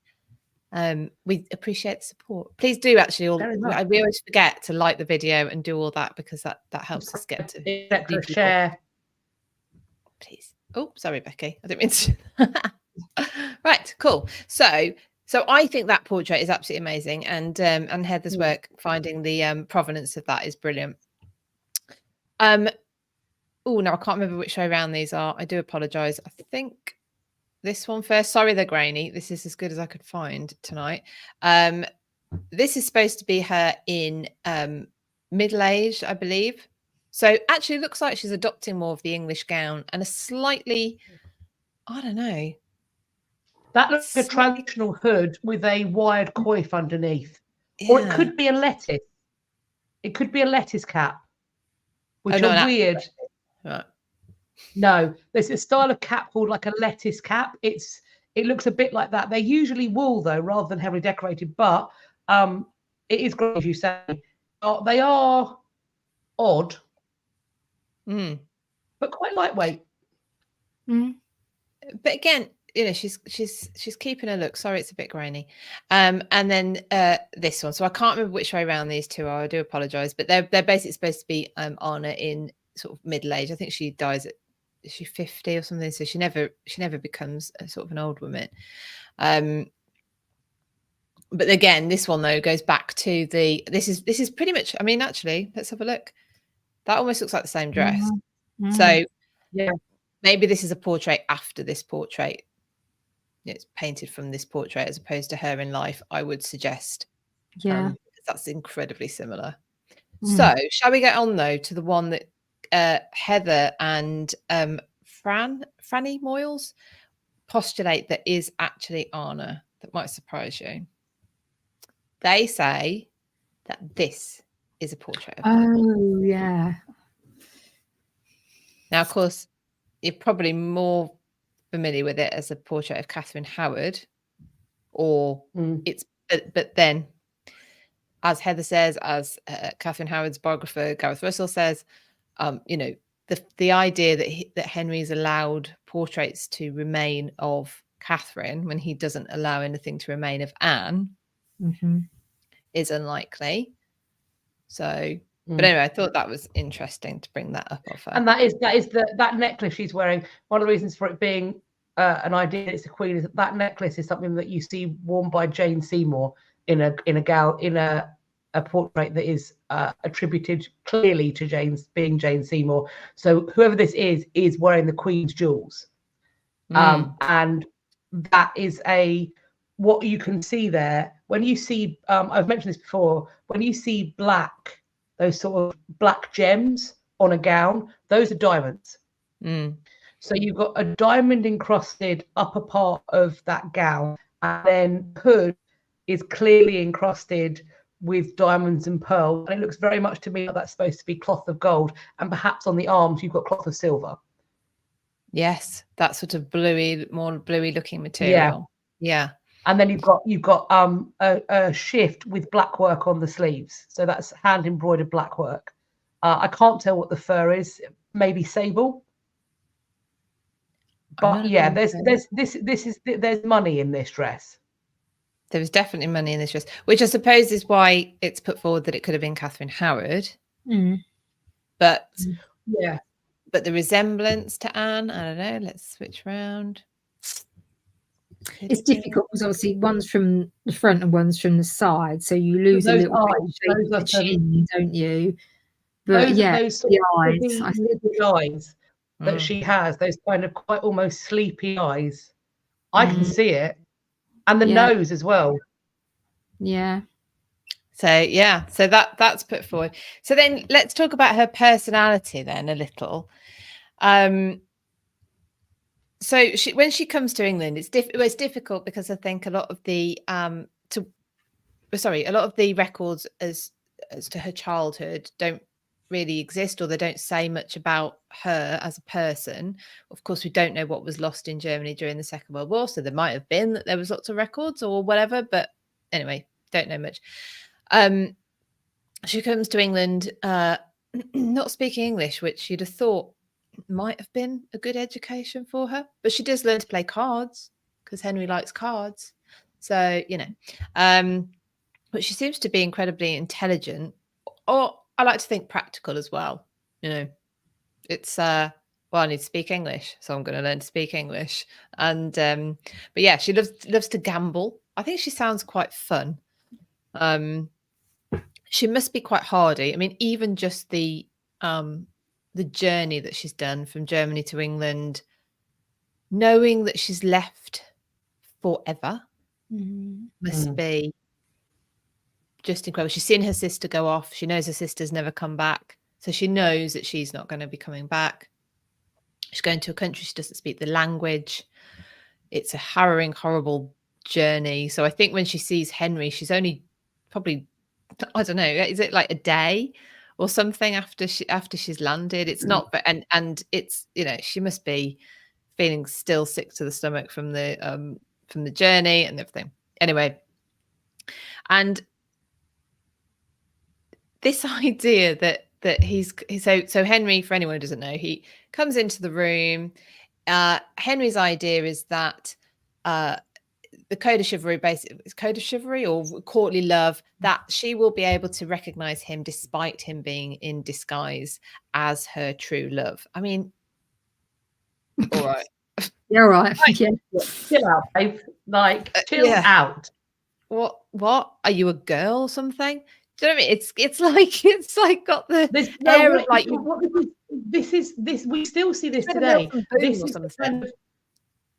We appreciate the support. Please do actually we always forget to like the video and do all that, because that helps us get to share. Please. Oh, sorry, Becky. I didn't mean to. Right, cool. So I think that portrait is absolutely amazing, and Heather's work finding the provenance of that is brilliant. Oh, no, I can't remember which way around these are. I do apologise. I think this one first. Sorry, they're grainy. This is as good as I could find tonight. This is supposed to be her in middle age, I believe. So actually, it looks like she's adopting more of the English gown and a slightly, I don't know. That looks like a traditional hood with a wired coif underneath. Yeah. Or it could be a lettuce. It could be a lettuce cap, which are weird. Right. No, there's a style of cap called like a lettuce cap. It looks a bit like that. They're usually wool though, rather than heavily decorated, but it is great, as you say. They are odd, but quite lightweight. But again, she's keeping her look. Sorry, it's a bit grainy. And then this one. So I can't remember which way around these two are. I do apologize, but they're basically supposed to be Anna in sort of middle age. I think she dies at, is she 50 or something? So she never becomes a sort of an old woman. But again, this one though goes back to this is pretty much, I mean, actually, let's have a look. That almost looks like the same dress. Mm-hmm. So yeah, maybe this is a portrait after this portrait. It's painted from this portrait as opposed to her in life, I would suggest. Yeah. That's incredibly similar. So shall we get on though to the one that Heather and Franny Moyles postulate that is actually Anna? That might surprise you. They say that this is a portrait of her. Oh, yeah. Now, of course, you're probably more familiar with it as a portrait of Catherine Howard, or it's, but then, as Heather says, as Catherine Howard's biographer Gareth Russell says, you know, the idea that Henry's allowed portraits to remain of Catherine when he doesn't allow anything to remain of Anne is unlikely. So, but anyway, I thought that was interesting to bring that up of her. And that necklace she's wearing. One of the reasons for it being an idea it's a queen is that necklace is something that you see worn by Jane Seymour in a portrait that is attributed clearly to Jane Seymour. So whoever this is wearing the Queen's jewels, and that is what you can see there when you see. I've mentioned this before. When you see black, those sort of black gems on a gown, those are diamonds. So you've got a diamond encrusted upper part of that gown, and then the hood is clearly encrusted with diamonds and pearls. And it looks very much to me like that's supposed to be cloth of gold. And perhaps on the arms, you've got cloth of silver. Yes, that sort of more bluey looking material. Yeah. And then you've got a shift with black work on the sleeves. So that's hand embroidered black work. I can't tell what the fur is. Maybe sable. But yeah, there's money in this dress. There was definitely money in this dress, which I suppose is why it's put forward that it could have been Catherine Howard. But yeah, but the resemblance to Anne, I don't know. Let's switch around. It's difficult because obviously one's from the front and one's from the side, so you lose a little bit of shape of the chin, don't you? But those the eyes that she has, those kind of quite almost sleepy eyes. I can see it. And the nose as well. Yeah. So that's put forward. So then let's talk about her personality then a little. So when she comes to England, it's difficult because I think a lot of the records as to her childhood don't really exist, or they don't say much about her as a person. Of course, we don't know what was lost in Germany during the Second World War, so there might have been that there was lots of records or whatever, but anyway, don't know much. She comes to England not speaking English, which you'd have thought might have been a good education for her, but she does learn to play cards because Henry likes cards, so you know. But she seems to be incredibly intelligent, or I like to think practical as well. You know, it's well, I need to speak English, so I'm going to learn to speak English. And but yeah, she loves to gamble. I think she sounds quite fun. She must be quite hardy. I mean, even just the journey that she's done from Germany to England, knowing that she's left forever, must be just incredible. She's seen her sister go off. She knows her sister's never come back. So she knows that she's not going to be coming back. She's going to a country she doesn't speak the language. It's a harrowing, horrible journey. So I think when she sees Henry, she's only probably, I don't know, is it like a day or something after she's landed? It's not, but and it's, you know, she must be feeling still sick to the stomach from the journey and everything. Anyway, and this idea that he's so Henry, for anyone who doesn't know, he comes into the room. Henry's idea is that the code of chivalry, basically, it's code of chivalry or courtly love, that she will be able to recognize him despite him being in disguise as her true love. I mean, all right. Yeah, all right. Yeah. Chill out, babe. Like, chill out. What? Are you a girl or something? Do you know what I mean? It's like got the air of like this. We still see this today. This is kind of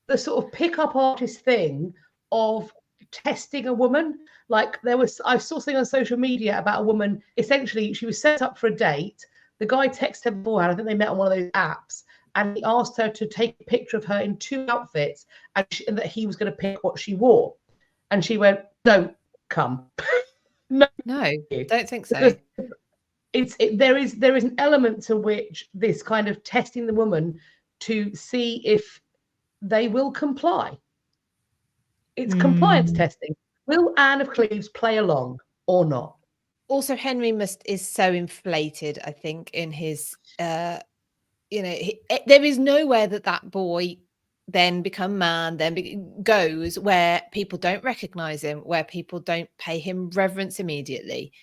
the sort of pickup artist thing of testing a woman. Like I saw something on social media about a woman. Essentially, she was set up for a date. The guy texted her beforehand. I think they met on one of those apps, and he asked her to take a picture of her in 2 outfits, and that he was going to pick what she wore. And she went, "Don't come." No, don't think so. There is an element to which this kind of testing the woman to see if they will comply. It's compliance testing. Will Anne of Cleves play along or not? Also, Henry is so inflated, I think, in his, there is nowhere that boy then become man, then goes where people don't recognize him, where people don't pay him reverence immediately.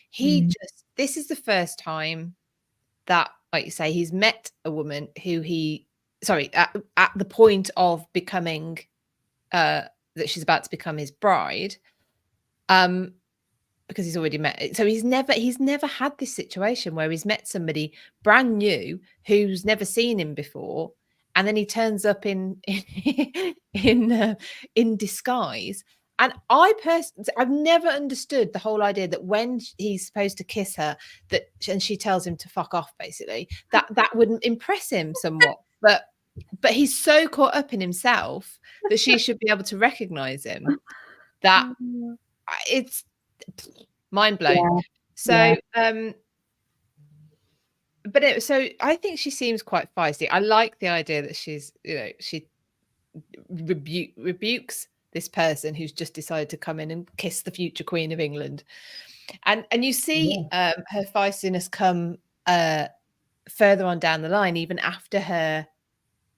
This is the first time that, like you say, he's met a woman who at the point of becoming, that she's about to become his bride, because he's already met it. So he's never had this situation where he's met somebody brand new who's never seen him before, and then he turns up in disguise. And I've never understood the whole idea that when he's supposed to kiss her, and she tells him to fuck off, basically, that wouldn't impress him somewhat. But he's so caught up in himself that she should be able to recognize him. That it's mind blown. So so I think she seems quite feisty. I like the idea that she's, she rebukes this person who's just decided to come in and kiss the future Queen of England, and you see her feistiness come further on down the line, even after her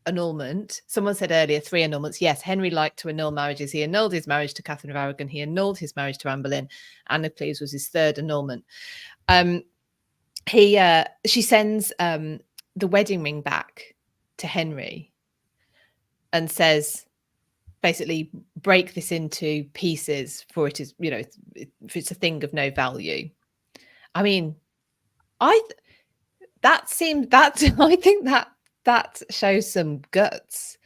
annulment. Someone said earlier 3 annulments. Yes, Henry liked to annul marriages. He annulled his marriage to Catherine of Aragon. He annulled his marriage to Anne Boleyn. Anne of Cleves was his 3rd annulment. She sends the wedding ring back to Henry and says, basically, break this into pieces, for it is, if it's a thing of no value. I mean, I think that shows some guts.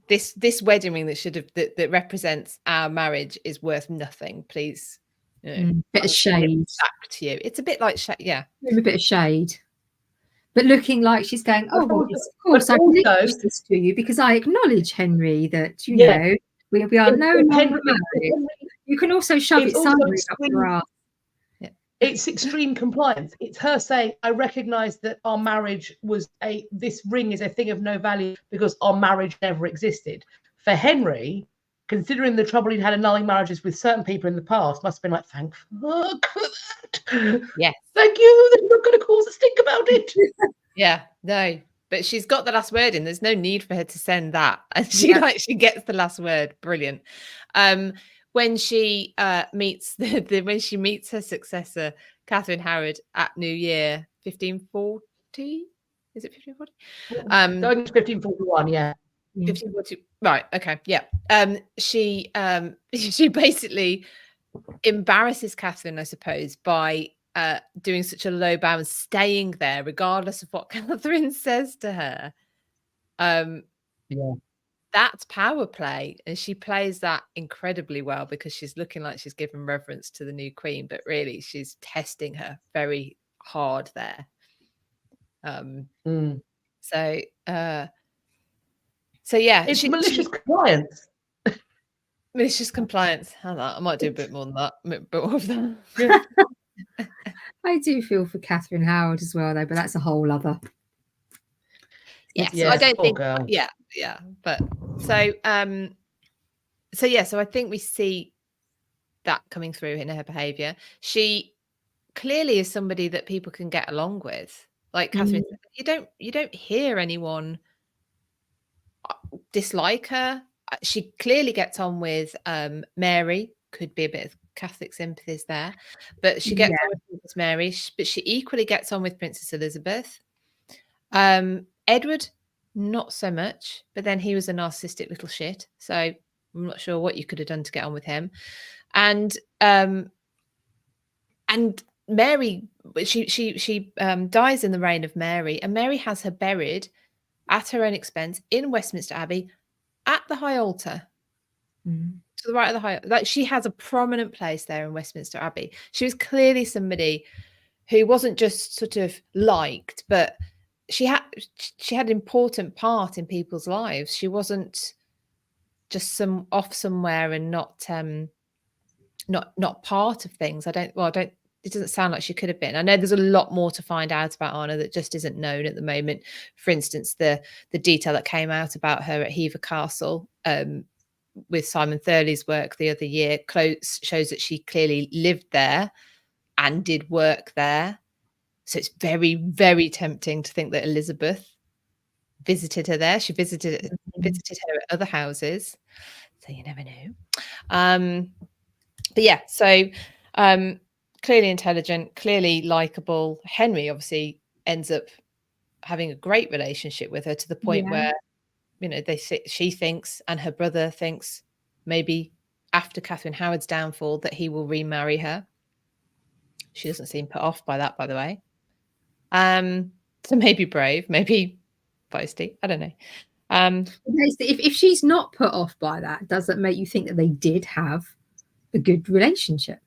This wedding ring that represents our marriage is worth nothing. Please, bit of shade back to you. It's a bit like a bit of shade, but looking like she's going, "Oh, well, yes, of course, I acknowledge this to you because I acknowledge, Henry, that you know we are no longer married." You can also shove it sideways up your ass. It's extreme compliance. It's her saying, "I recognise that our marriage was this ring is a thing of no value because our marriage never existed." For Henry, considering the trouble he'd had annulling marriages with certain people in the past, must have been like, "Thank fuck for that." Yes. Thank you. They're not going to cause a stink about it. Yeah, no. But she's got the last word in. There's no need for her to send that. And she gets the last word. Brilliant. When she meets when she meets her successor, Catherine Howard, at New Year 1540. Is it 1540? Going to 1541, yeah. 1540. Right. Okay. Yeah. She basically embarrasses Catherine, I suppose, by doing such a low bow and staying there regardless of what Catherine says to her. That's power play, and she plays that incredibly well because she's looking like she's giving reverence to the new queen, but really she's testing her very hard there. So yeah, it's malicious compliance. Malicious compliance. I might do a bit more than that. A bit more of that. Yeah. I do feel for Catherine Howard as well, though, but that's a whole other. Yes, I don't think. Girl. Yeah. But so I think we see that coming through in her behaviour. She clearly is somebody that people can get along with. Like Catherine said, you don't hear anyone dislike her. She clearly gets on with Mary. Could be a bit of Catholic sympathies there, but she gets on with Princess Mary. But she equally gets on with Princess Elizabeth. Edward, not so much. But then he was a narcissistic little shit. So I'm not sure what you could have done to get on with him. And Mary, she dies in the reign of Mary, and Mary has her buried at her own expense in Westminster Abbey at the high altar. To the right of the high, like she has a prominent place there in Westminster Abbey. She was clearly somebody who wasn't just sort of liked, but she had an important part in people's lives. She wasn't just off somewhere and not part of things. It doesn't sound like she could have been. I know there's a lot more to find out about Anna that just isn't known at the moment. For instance, the detail that came out about her at Hever Castle with Simon Thurley's work the other year shows that she clearly lived there and did work there. So it's very, very tempting to think that Elizabeth visited her there. She visited her at other houses. So you never know. But yeah, so clearly intelligent, clearly likable. Henry obviously ends up having a great relationship with her to the point where, you know, she thinks and her brother thinks maybe after Catherine Howard's downfall that he will remarry her. She doesn't seem put off by that, by the way. So maybe brave, maybe feisty. I don't know. If she's not put off by that, does that make you think that they did have a good relationship?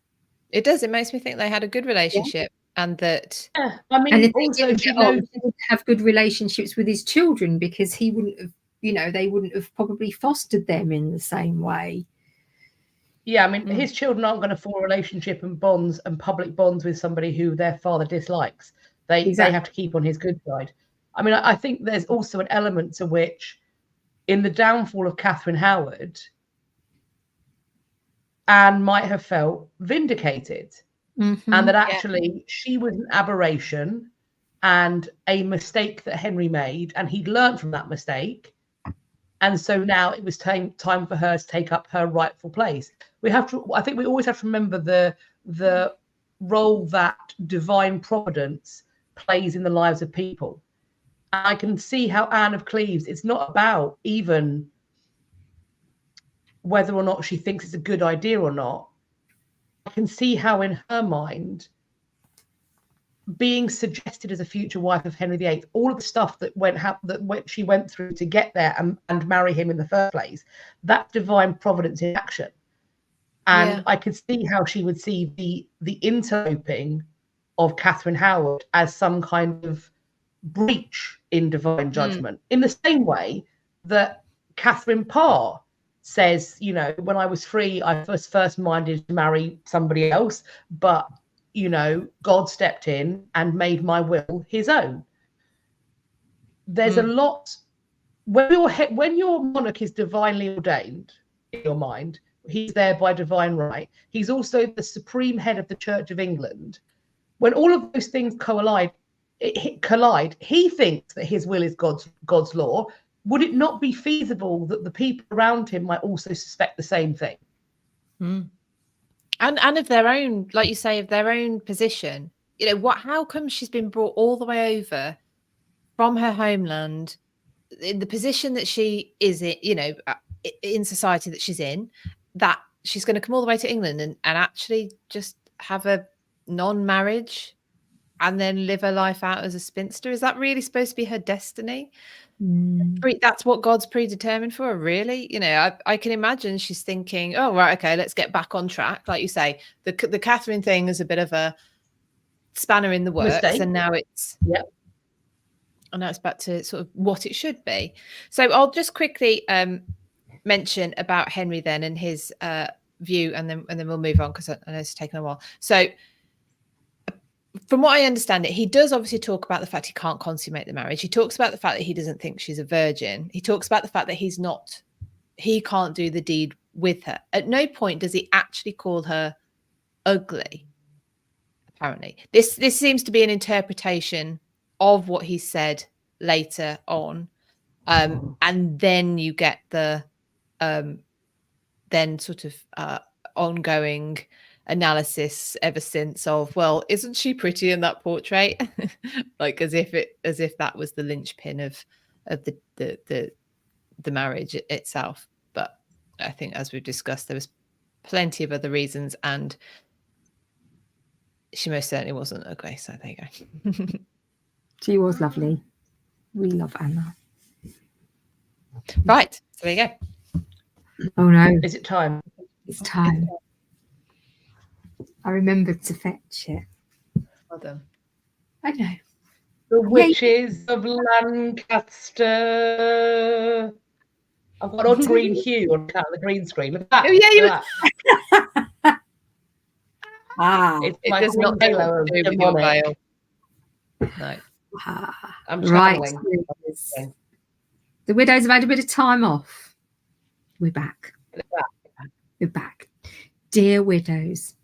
It does. It makes me think they had a good relationship, and that. Yeah, I mean, and if also he didn't have good relationships with his children, because he wouldn't have, you know, they wouldn't have probably fostered them in the same way. Yeah, I mean, his children aren't going to form a relationship and bonds and public bonds with somebody who their father dislikes. They have to keep on his good side. I mean, I think there's also an element to which, in the downfall of Catherine Howard, Anne might have felt vindicated, and that actually she was an aberration and a mistake that Henry made, and he'd learned from that mistake. And so now it was time for her to take up her rightful place. I think we always have to remember the role that divine providence plays in the lives of people. And I can see how Anne of Cleves, it's not about even whether or not she thinks it's a good idea or not. I can see how in her mind, being suggested as a future wife of Henry VIII, all of the stuff that she went through to get there and marry him in the first place, that's divine providence in action. And I could see how she would see the interloping of Catherine Howard as some kind of breach in divine judgment, in the same way that Catherine Parr says, you know, when I was free, I was first minded to marry somebody else, but, you know, God stepped in and made my will his own. There's a lot, when your monarch is divinely ordained in your mind, he's there by divine right. He's also the supreme head of the Church of England. When all of those things collide, he thinks that his will is God's law. Would it not be feasible that the people around him might also suspect the same thing? And of their own, like you say, of their own position. You know, how come she's been brought all the way over from her homeland in the position that she is in, you know, in society that she's in, that she's going to come all the way to England and actually just have a non-marriage and then live her life out as a spinster? Is that really supposed to be her destiny? That's what God's predetermined for her, really? You know, I can imagine she's thinking, oh, right, okay, let's get back on track. Like you say, the Catherine thing is a bit of a spanner in the works. Mistake. And now it's and now it's back to sort of what it should be. So I'll just quickly mention about Henry then and his view, and then we'll move on, because I know it's taken a while. So from what I understand it, he does obviously talk about the fact he can't consummate the marriage. He talks about the fact that he doesn't think she's a virgin. He talks about the fact that he can't do the deed with her. At no point does he actually call her ugly, apparently. This seems to be an interpretation of what he said later on. And then you get the then sort of ongoing analysis ever since of, well, isn't she pretty in that portrait? Like as if that was the linchpin of the marriage itself. But I think, as we've discussed, there was plenty of other reasons, and she most certainly wasn't ugly. So there you go. She was lovely. We love Anna. Right, so there you go. Oh no, Is it time? it's time. I remembered to fetch it. Well done. I know. The Witches of Lancaster. I've got on green hue on the green screen. Look at that. Oh yeah, you. It's It my does not green halo of do with your demonic. veil. No. I'm Right. channeling. The widows have had a bit of time off. We're back. We're back. Dear widows,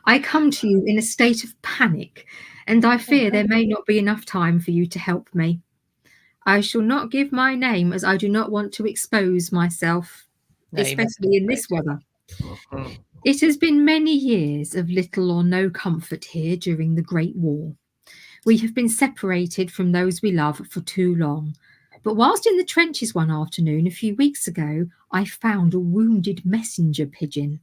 I come to you in a state of panic, and I fear there may not be enough time for you to help me. I shall not give my name, as I do not want to expose myself, especially in this weather. It has been many years of little or no comfort here during the Great War. We have been separated from those we love for too long. But whilst in the trenches one afternoon a few weeks ago, I found a wounded messenger pigeon.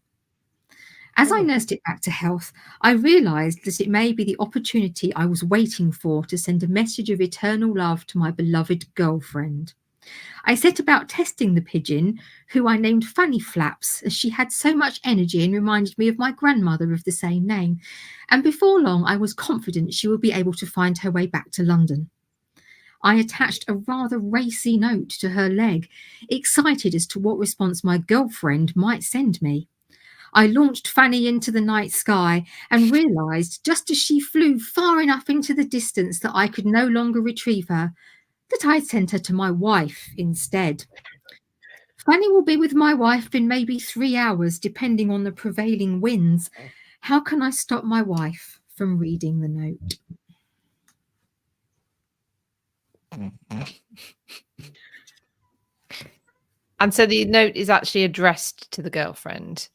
As I nursed it back to health, I realised that it may be the opportunity I was waiting for to send a message of eternal love to my beloved girlfriend. I set about testing the pigeon, who I named Fanny Flaps, as she had so much energy and reminded me of my grandmother of the same name. And before long, I was confident she would be able to find her way back to London. I attached a rather racy note to her leg, excited as to what response my girlfriend might send me. I launched Fanny into the night sky and realised, just as she flew far enough into the distance that I could no longer retrieve her, that I had sent her to my wife instead. Fanny will be with my wife in maybe 3 hours, depending on the prevailing winds. How can I stop my wife from reading the note? And so the note is actually addressed to the girlfriend.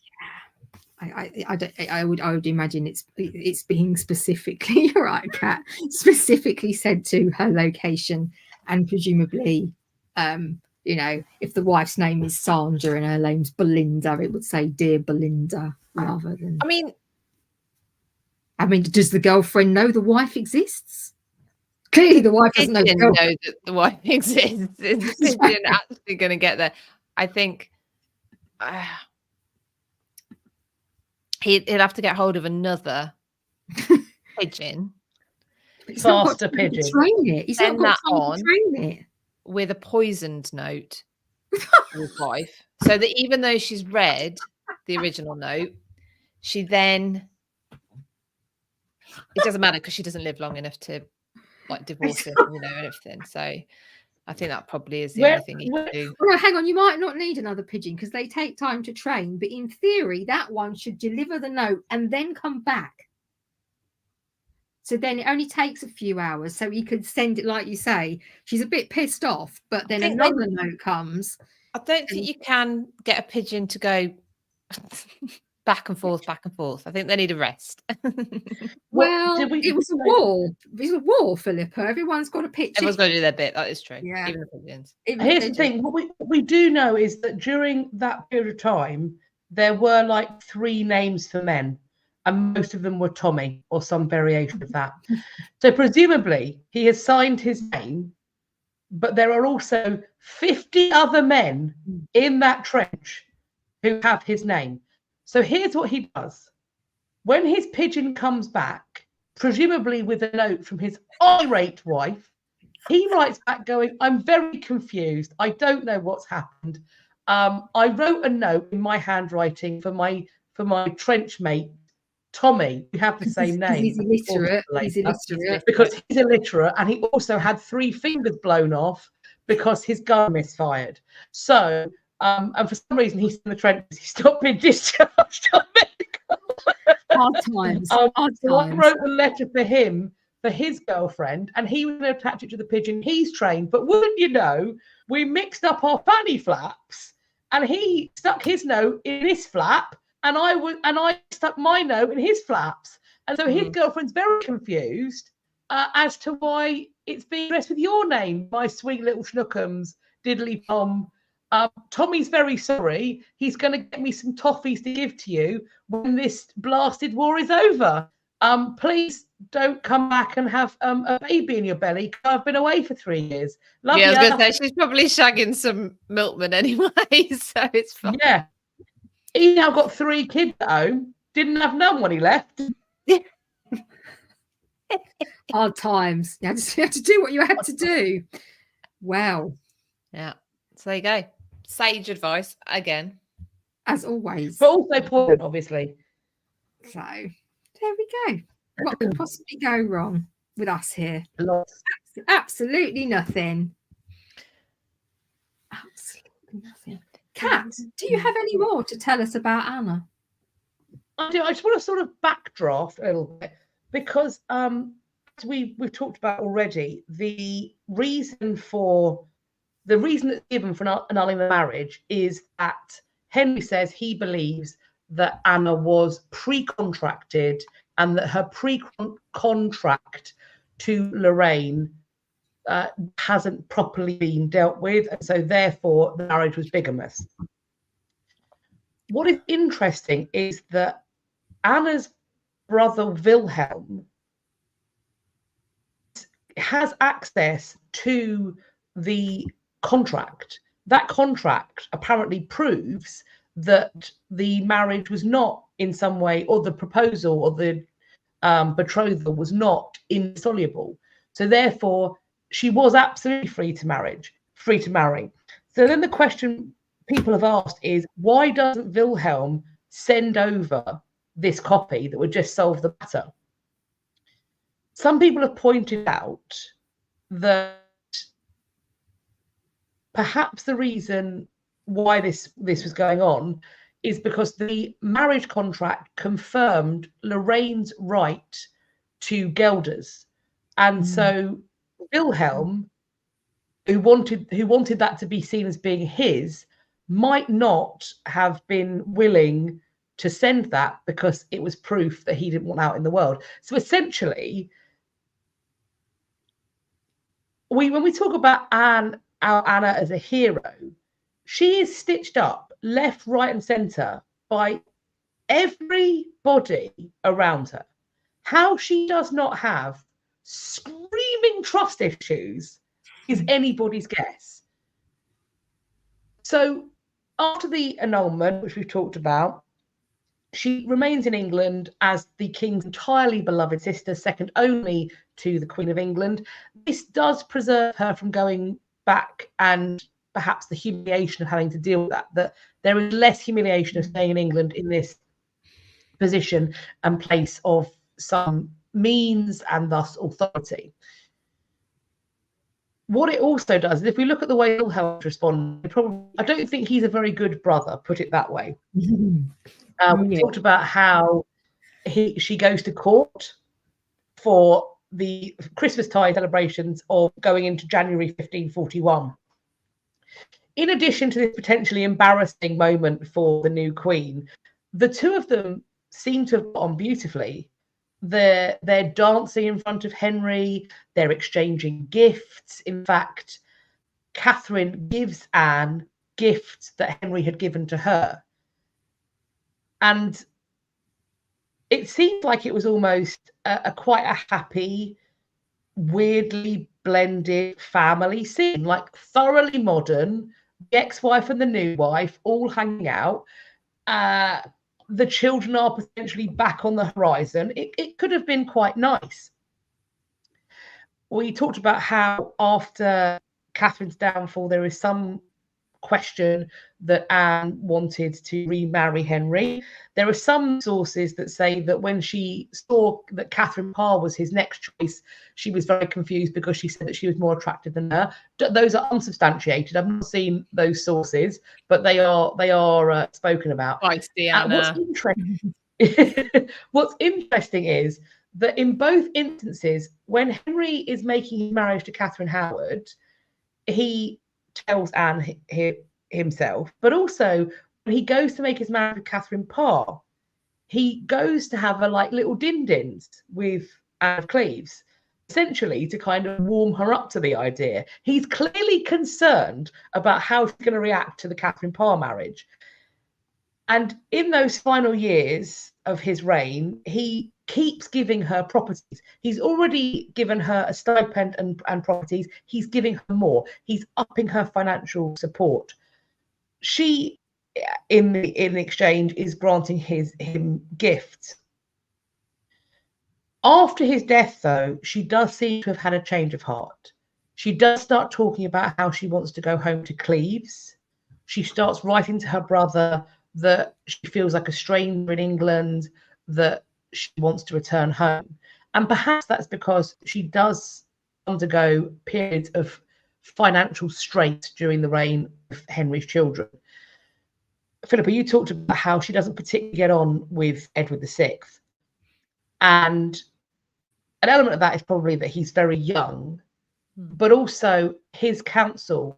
I would imagine it's being specifically, you're right, Kat, specifically said to her location, and presumably, if the wife's name is Sandra and her name's Belinda, it would say "Dear Belinda" rather than. I mean, does the girlfriend know the wife exists? Clearly, the wife doesn't know that the wife exists. Is the pigeon actually going to get there? I think. He'd have to get hold of another pigeon. Faster pigeon. Train it. He's Send not got that time on to train it. With a poisoned note to his wife. So that even though she's read the original note, she then... It doesn't matter because she doesn't live long enough to divorce him, and everything. So I think that probably is the only thing he can do. Well, hang on, you might not need another pigeon because they take time to train, but in theory, that one should deliver the note and then come back. So then it only takes a few hours, so he could send it, like you say. She's a bit pissed off, but then another note comes. I don't think you can get a pigeon to go back and forth. I think they need a rest. Well, it was a war. It was a war, Philippa. Everyone's got to pitch. Everyone's got to do their bit. That is true. Yeah. Even the pigeons. Here's the thing. What we do know is that during that period of time, there were 3 names for men, and most of them were Tommy or some variation of that. So presumably he has signed his name, but there are also 50 other men in that trench who have his name. So here's what he does. When his pigeon comes back, presumably with a note from his irate wife, he writes back going, "I'm very confused. I don't know what's happened. I wrote a note in my handwriting for my trench mate, Tommy. We have the same name." He's illiterate. Because he's illiterate, and he also had 3 fingers blown off because his gun misfired. So, and for some reason he's in the trenches. He's not been discharged on medical. Hard times. So I wrote a letter for him, for his girlfriend, and he was going to attach it to the pigeon he's trained. But wouldn't you know, we mixed up our fanny flaps, and he stuck his note in his flap, and I stuck my note in his flaps. And so his girlfriend's very confused as to why it's being addressed with your name, my sweet little schnookums, diddly Tom. Tommy's very sorry. He's going to get me some toffees to give to you when this blasted war is over. Please don't come back and have a baby in your belly. I've been away for 3 years. Love yeah, I was ya. going to say she's probably shagging some milkman anyway, so it's fine. Yeah. He now got 3 kids at home. Didn't have none when he left. Hard times. You had to do what you had to do. Wow. Yeah. So there you go. Sage advice again. As always. But also poison, obviously. So there we go. What could possibly go wrong with us here? Lots. Absolutely nothing. Absolutely nothing. Kat, do you have any more to tell us about Anna? I do. I just want to sort of backdraft a little bit because as we've talked about already, the reason that's given for annulling the marriage is that Henry says he believes that Anna was pre-contracted and that her pre-contract to Lorraine hasn't properly been dealt with, and so therefore the marriage was bigamous. What is interesting is that Anna's brother Wilhelm has access to the contract. That contract apparently proves that the marriage was not in some way, or the proposal or the betrothal was not indissoluble. So therefore, she was absolutely free to marry. So then the question people have asked is, why doesn't Wilhelm send over this copy that would just solve the matter? Some people have pointed out that perhaps the reason why this was going on is because the marriage contract confirmed Lorraine's right to gelders, and so Wilhelm, who wanted that to be seen as being his, might not have been willing to send that because it was proof that he didn't want out in the world. So essentially, when we talk about Anna as a hero, she is stitched up left, right, and centre by everybody around her. How she does not have screaming trust issues is anybody's guess. So after the annulment, which we've talked about, she remains in England as the king's entirely beloved sister, second only to the Queen of England. This does preserve her from going back and perhaps the humiliation of having to deal with that there is less humiliation of staying in England in this position and place of some means and thus authority. What it also does is, if we look at the way Wilhelm responded, I don't think he's a very good brother, put it that way. We talked about how she goes to court for the Christmastide celebrations of going into January 1541. In addition to this potentially embarrassing moment for the new queen, the two of them seem to have got on beautifully. They're dancing in front of Henry. They're exchanging gifts. In fact, Catherine gives Anne gifts that Henry had given to her. And it seemed like it was almost quite a happy, weirdly blended family scene, like thoroughly modern, the ex-wife and the new wife all hanging out. The children are potentially back on the horizon. It could have been quite nice. We talked about how after Catherine's downfall, there is some question that Anne wanted to remarry Henry. There are some sources that say that when she saw that Catherine Parr was his next choice, she was very confused because she said that she was more attractive than her. Those are unsubstantiated. I've not seen those sources, but they are spoken about. What's interesting is that in both instances, when Henry is making his marriage to Catherine Howard, he tells Anne himself, but also when he goes to make his marriage with Catherine Parr, he goes to have a little din-dins with Anne of Cleves, essentially to kind of warm her up to the idea. He's clearly concerned about how she's going to react to the Catherine Parr marriage. And in those final years of his reign, he keeps giving her properties. He's already given her a stipend and properties. He's giving her more. He's upping her financial support. She, in exchange, is granting him gifts. After his death, though, she does seem to have had a change of heart. She does start talking about how she wants to go home to Cleves. She starts writing to her brother that she feels like a stranger in England, that she wants to return home. And perhaps that's because she does undergo periods of financial straits during the reign of Henry's children. Philippa, you talked about how she doesn't particularly get on with Edward VI. And an element of that is probably that he's very young, but also his council,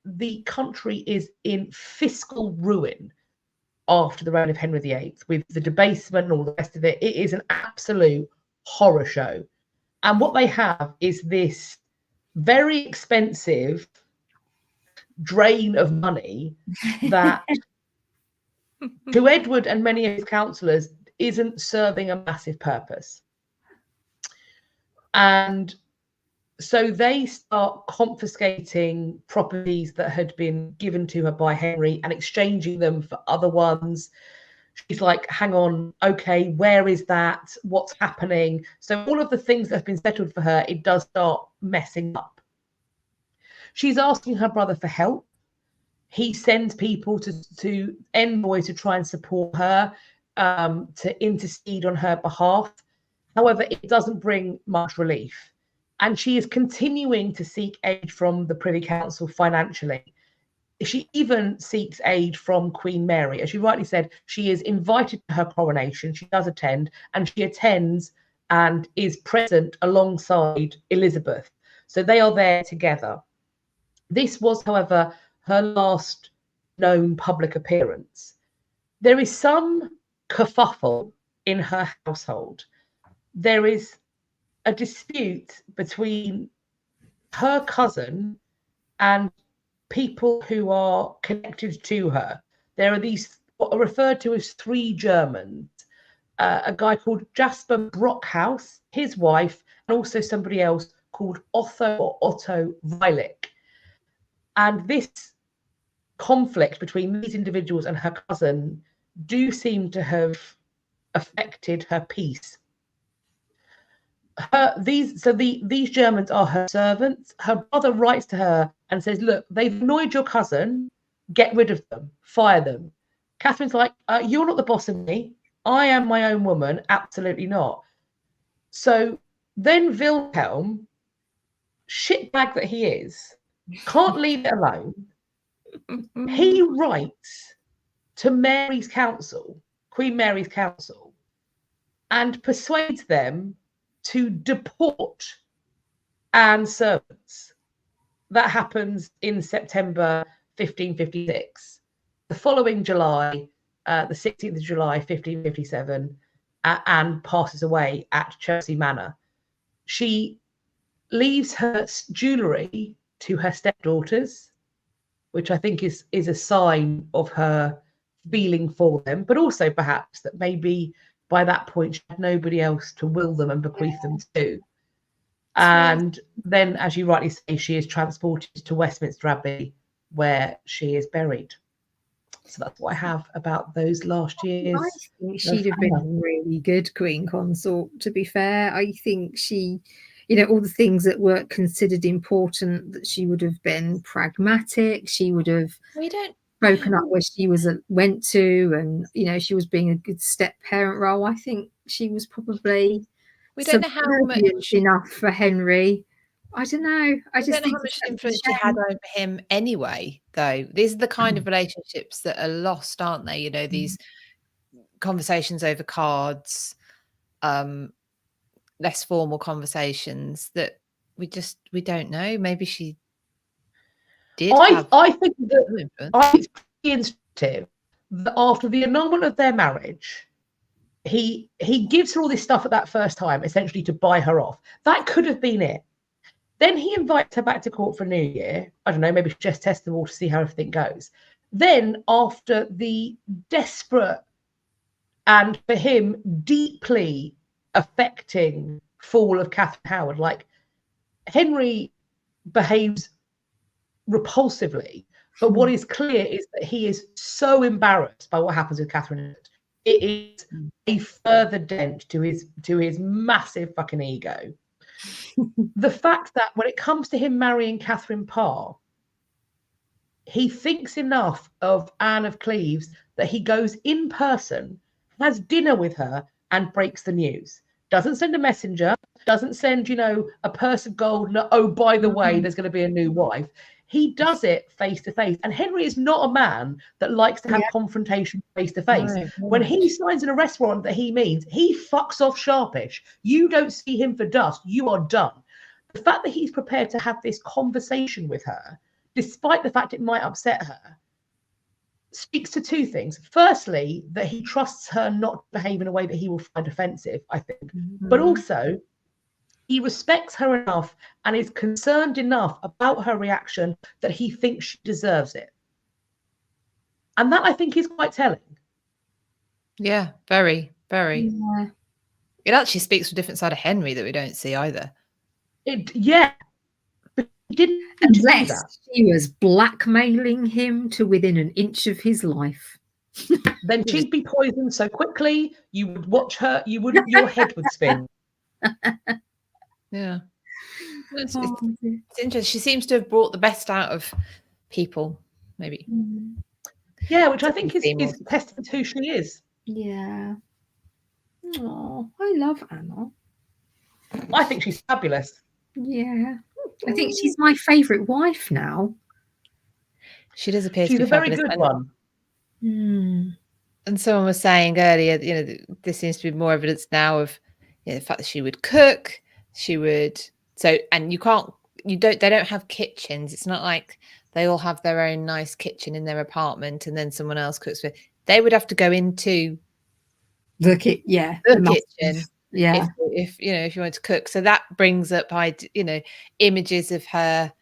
the country is in fiscal ruin after the reign of Henry VIII, with the debasement and all the rest of it. It is an absolute horror show. And what they have is this very expensive drain of money that to Edward and many of his councillors isn't serving a massive purpose. And so they start confiscating properties that had been given to her by Henry and exchanging them for other ones. She's like, hang on, okay, where is that? What's happening? So all of the things that have been settled for her, it does start messing up. She's asking her brother for help. He sends people to envoy to try and support her, to intercede on her behalf. However, it doesn't bring much relief. And she is continuing to seek aid from the Privy Council financially. She even seeks aid from Queen Mary. As you rightly said, she is invited to her coronation. She does attend, and she attends and is present alongside Elizabeth. So they are there together. This was, however, her last known public appearance. There is some kerfuffle in her household. There is a dispute between her cousin and people who are connected to her. There are these what are referred to as three Germans, a guy called Jasper Brockhaus, his wife, and also somebody else called Otto Weilich. And this conflict between these individuals and her cousin do seem to have affected her peace. These Germans are her servants. Her brother writes to her and says, look, they've annoyed your cousin, get rid of them, fire them. Catherine's like, you're not the boss of me. I am my own woman. Absolutely not. So then Wilhelm, shitbag that he is, can't leave it alone. He writes to Mary's council, Queen Mary's council, and persuades them to deport Anne's servants. That happens in September 1556. The following July, the 16th of July, 1557, Anne passes away at Chelsea Manor. She leaves her jewellery to her stepdaughters, which I think is a sign of her feeling for them, but also perhaps that maybe by that point she had nobody else to will them and bequeath them to. And then, as you rightly say, she is transported to Westminster Abbey, where she is buried. So that's what I have about those last years. I think she'd have been a really good Queen Consort, to be fair. I think she, all the things that were considered important, that she would have been pragmatic. She would have broken up where she went to, and she was being a good step parent role. I think she was probably we don't know how much enough for Henry. I don't know. I just don't know how much influence she had over him anyway, though. These are the kind of relationships that are lost, aren't they? These conversations over cards, less formal conversations that we don't know. Maybe she I think that it's pretty instructive that after the annulment of their marriage, he gives her all this stuff at that first time, essentially to buy her off. That could have been it. Then he invites her back to court for New Year. I don't know, maybe just test the water to see how everything goes. Then, after the desperate and for him deeply affecting fall of Catherine Howard, like Henry behaves repulsively, but what is clear is that he is so embarrassed by what happens with Catherine. It is a further dent to his massive fucking ego. The fact that when it comes to him marrying Catherine Parr, he thinks enough of Anne of Cleves that he goes in person, has dinner with her, and breaks the news. Doesn't send a messenger, doesn't send, a purse of gold. No, oh, by the way, there's going to be a new wife. He does it face to face. And Henry is not a man that likes to have confrontation face to face. When he signs an arrest warrant that he means, he fucks off sharpish. You don't see him for dust. You are done. The fact that he's prepared to have this conversation with her, despite the fact it might upset her, speaks to two things. Firstly, that he trusts her not to behave in a way that he will find offensive, I think. But also, he respects her enough and is concerned enough about her reaction that he thinks she deserves it. And that, I think, is quite telling. Yeah, very, very. Yeah. It actually speaks to a different side of Henry that we don't see either. But he didn't Unless do that. she was blackmailing him to within an inch of his life. Then she'd be poisoned so quickly, you would watch her, your head would spin. Yeah. It's interesting. She seems to have brought the best out of people, maybe. Yeah, which I think is a testament to who she is. Yeah. Oh, I love Anna. I think she's fabulous. Yeah. I think she's my favourite wife now. She does appear she's to be a very fabulous. Good one. And someone was saying earlier, there seems to be more evidence now of the fact that she would cook. She would. So, and they don't have kitchens. It's not like they all have their own nice kitchen in their apartment and then someone else cooks for. They would have to go into the kitchen. Yeah. If you want to cook. So that brings up, images of her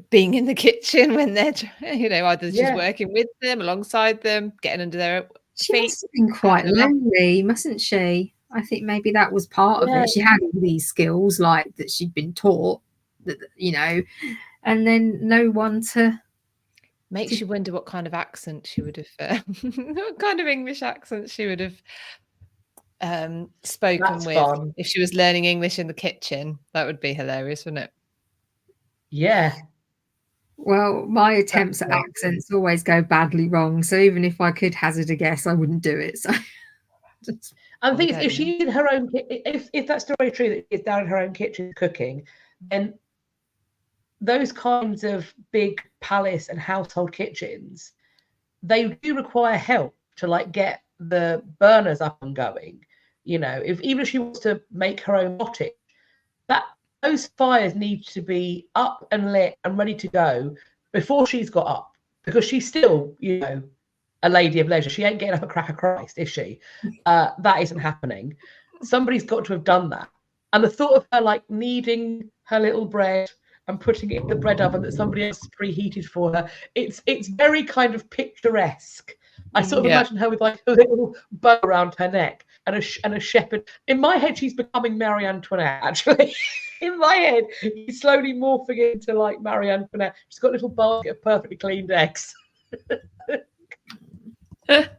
being in the kitchen when they're, either she's working with them, alongside them, getting under their feet. She must have been quite lonely, mustn't she? I think maybe that was part of it. She had all these skills, like that she'd been taught, and then no one to. Makes you wonder what kind of accent she would have, what kind of English accent she would have spoken with fun. If she was learning English in the kitchen. That would be hilarious, wouldn't it? Yeah. Well, my attempts at accents always go badly wrong. So even if I could hazard a guess, I wouldn't do it. So. And the thing is, if she did her own, if that story is true that she's down in her own kitchen cooking, then those kinds of big palace and household kitchens, they do require help to get the burners up and going. Even if she wants to make her own cottage, those fires need to be up and lit and ready to go before she's got up, because she's still, a lady of leisure. She ain't getting up at crack of Christ, is she? That isn't happening. Somebody's got to have done that. And the thought of her kneading her little bread and putting it in the bread oven that somebody else preheated for her, it's very kind of picturesque. I sort of imagine her with a little bow around her neck and a shepherd. In my head, she's becoming Marie Antoinette, actually. In my head, he's slowly morphing into Marie Antoinette. She's got a little basket of perfectly cleaned eggs. That's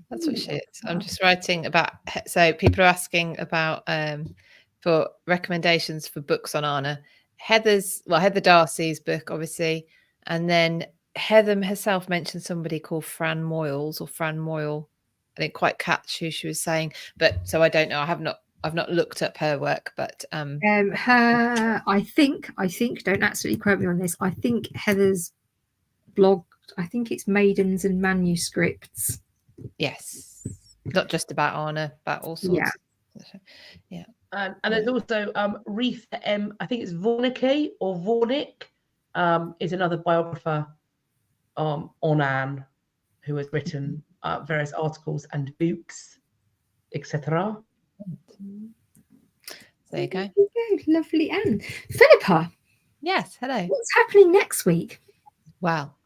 what she is. I'm just writing about. So people are asking about for recommendations for books on Anna. Heather Darcy's book, obviously, and then Heather herself mentioned somebody called Fran Moyle. I didn't quite catch who she was saying, but so I don't know. I've not looked up her work, but her. I think. Don't absolutely quote me on this. I think Heather's blog. I think it's Maidens and Manuscripts. Yes, not just about Anna, but all sorts. And there's also Retha M. I think it's Vornicke or Vornick, is another biographer on Anne, who has written various articles and books, etc. There you go. Lovely, Anne. Philippa. Yes, hello. What's happening next week? Well,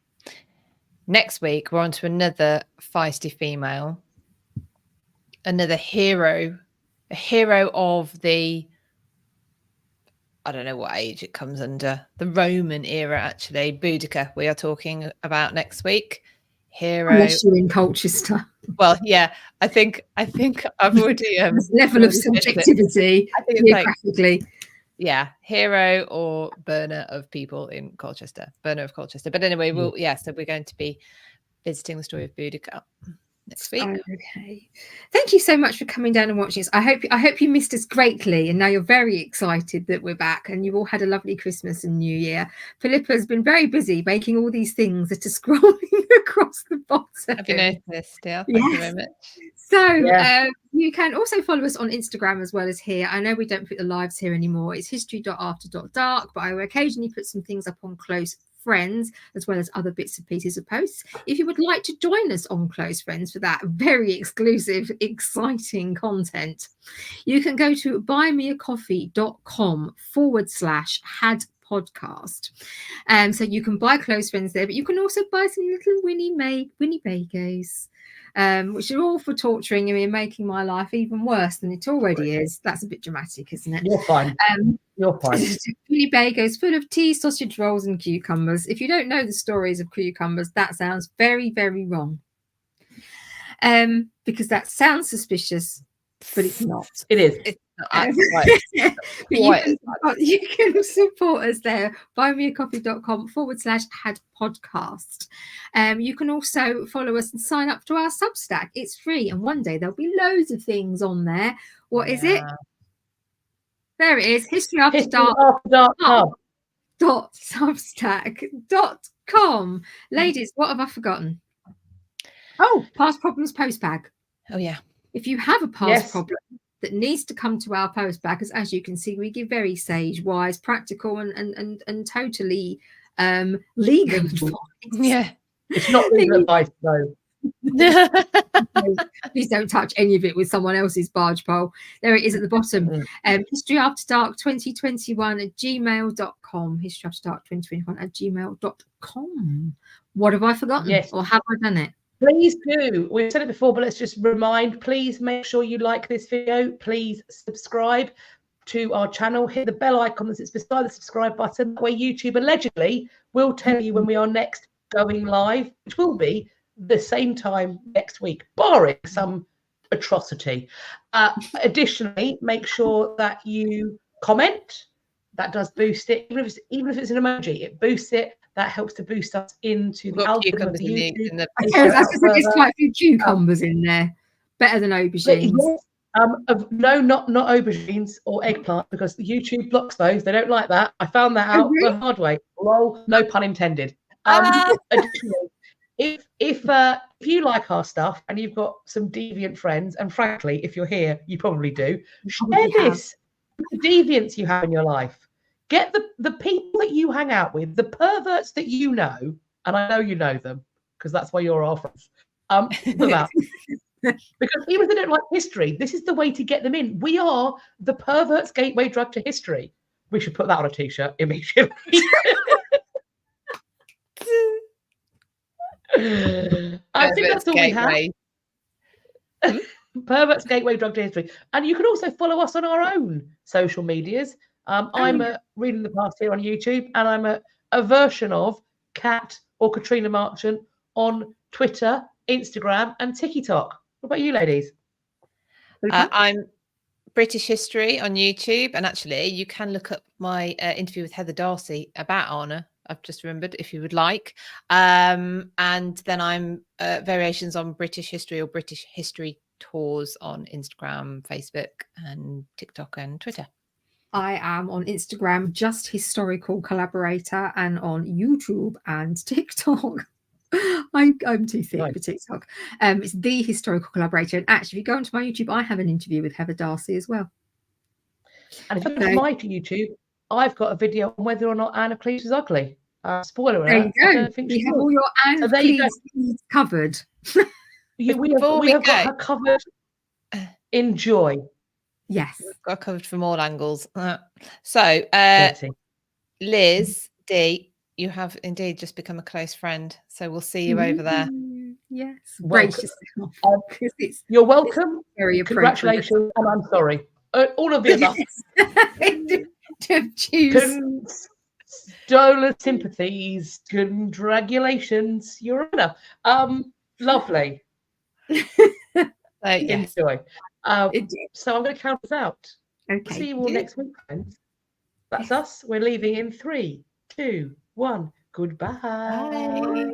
next week we're on to another feisty female, another hero, a hero of the, I don't know what age it comes under, the Roman era, actually. Boudica, we are talking about next week. Hero. Unless you're in Colchester. Well, yeah, I think I've already level of subjectivity geographically. Yeah, hero or burner of people in Colchester, burner of Colchester. But anyway, so we're going to be visiting the story of Boudica next week. Okay, thank you so much for coming down and watching us. I hope you missed us greatly, and now you're very excited that we're back, and you've all had a lovely Christmas and New Year. Philippa has been very busy making all these things that are scrolling across the bottom. Have you noticed? Yeah, thank you very much. So you can also follow us on Instagram as well as here. I know we don't put the lives here anymore. It's history.after.dark, but I will occasionally put some things up on Close Friends, as well as other bits and pieces of posts. If you would like to join us on Close Friends for that very exclusive, exciting content, you can go to buymeacoffee.com/had podcast. So you can buy Close Friends there, but you can also buy some little Winnie Bagos, which are all for torturing me and making my life even worse than it already is. That's a bit dramatic, isn't it? You're fine. You're fine. Winnie Bagos full of tea, sausage rolls and cucumbers. If you don't know the stories of cucumbers, that sounds very, very wrong. Because that sounds suspicious, but it's not. It is. It's not. You can support us there. buymeacoffee.com/had podcast. You can also follow us and sign up to our Substack. It's free, and one day there'll be loads of things on there. What is it? There it is. historyafterdark.substack.com. Ladies, what have I forgotten? Oh, past problems postbag. Oh yeah. If you have a past problem that needs to come to our postbag, as you can see, we give very sage, wise, practical, and totally legal advice. Yeah, it's not legal advice though. Please don't touch any of it with someone else's barge pole. There it is at the bottom. historyafterdark2021@gmail.com. historyafterdark2021@gmail.com. What have I forgotten? Yes. Or have I done it? Please do. We've said it before, but let's just remind, please make sure you like this video. Please subscribe to our channel. Hit the bell icon that sits beside the subscribe button. That way YouTube allegedly will tell you when we are next going live, which will be the same time next week, barring some atrocity. Additionally, make sure that you comment. That does boost it. Even if it's an emoji, it boosts it. That helps to boost us into the algorithm of the YouTube. There's quite a few cucumbers in there. Better than aubergines. Yes, no, not aubergines or eggplant, because YouTube blocks those. They don't like that. I found that out the hard way. Lol, no pun intended. Additionally, if you like our stuff and you've got some deviant friends, and frankly, if you're here, you probably do, share this with the deviants you have in your life. Get the people that you hang out with, the perverts that you know, and I know you know them because that's why you're our friends. Because even if they don't like history, this is the way to get them in. We are the perverts' gateway drug to history. We should put that on a t-shirt immediately. I think that's all we have. Perverts gateway drug to history. And you can also follow us on our own social medias. I'm Reading the Past here on YouTube, and I'm a version of Kat or Katrina Marchant on Twitter, Instagram, and TikTok. What about you, ladies? I'm British History on YouTube, and actually, you can look up my interview with Heather Darcy about Anna. I've just remembered, if you would like. And then I'm variations on British History or British History Tours on Instagram, Facebook, and TikTok and Twitter. I am on Instagram, Just Historical Collaborator, and on YouTube and TikTok. I'm too thick for TikTok. It's The Historical Collaborator. And actually, if you go onto my YouTube, I have an interview with Heather Darcy as well. And if you go to my YouTube, I've got a video on whether or not Anne of Cleves is ugly. Spoiler There alert, you I go. don't think We she have will. all your Anne So there you Cleves needs covered. We Before we have got go- her covered. Enjoy. Yes. We've got covered from all angles. So, Dirty. Liz D, you have indeed just become a close friend. So we'll see you over there. Yes. Welcome. Brace yourself. Because it's You're welcome. very appropriate. Congratulations, and I'm sorry. All of the above. To choose. Stolen sympathies, congratulations, Your Honour. Lovely. So, yes. Enjoy. So I'm going to count us out. Okay. See you all next week, friends. That's us. We're leaving in 3, 2, 1. Goodbye. Bye.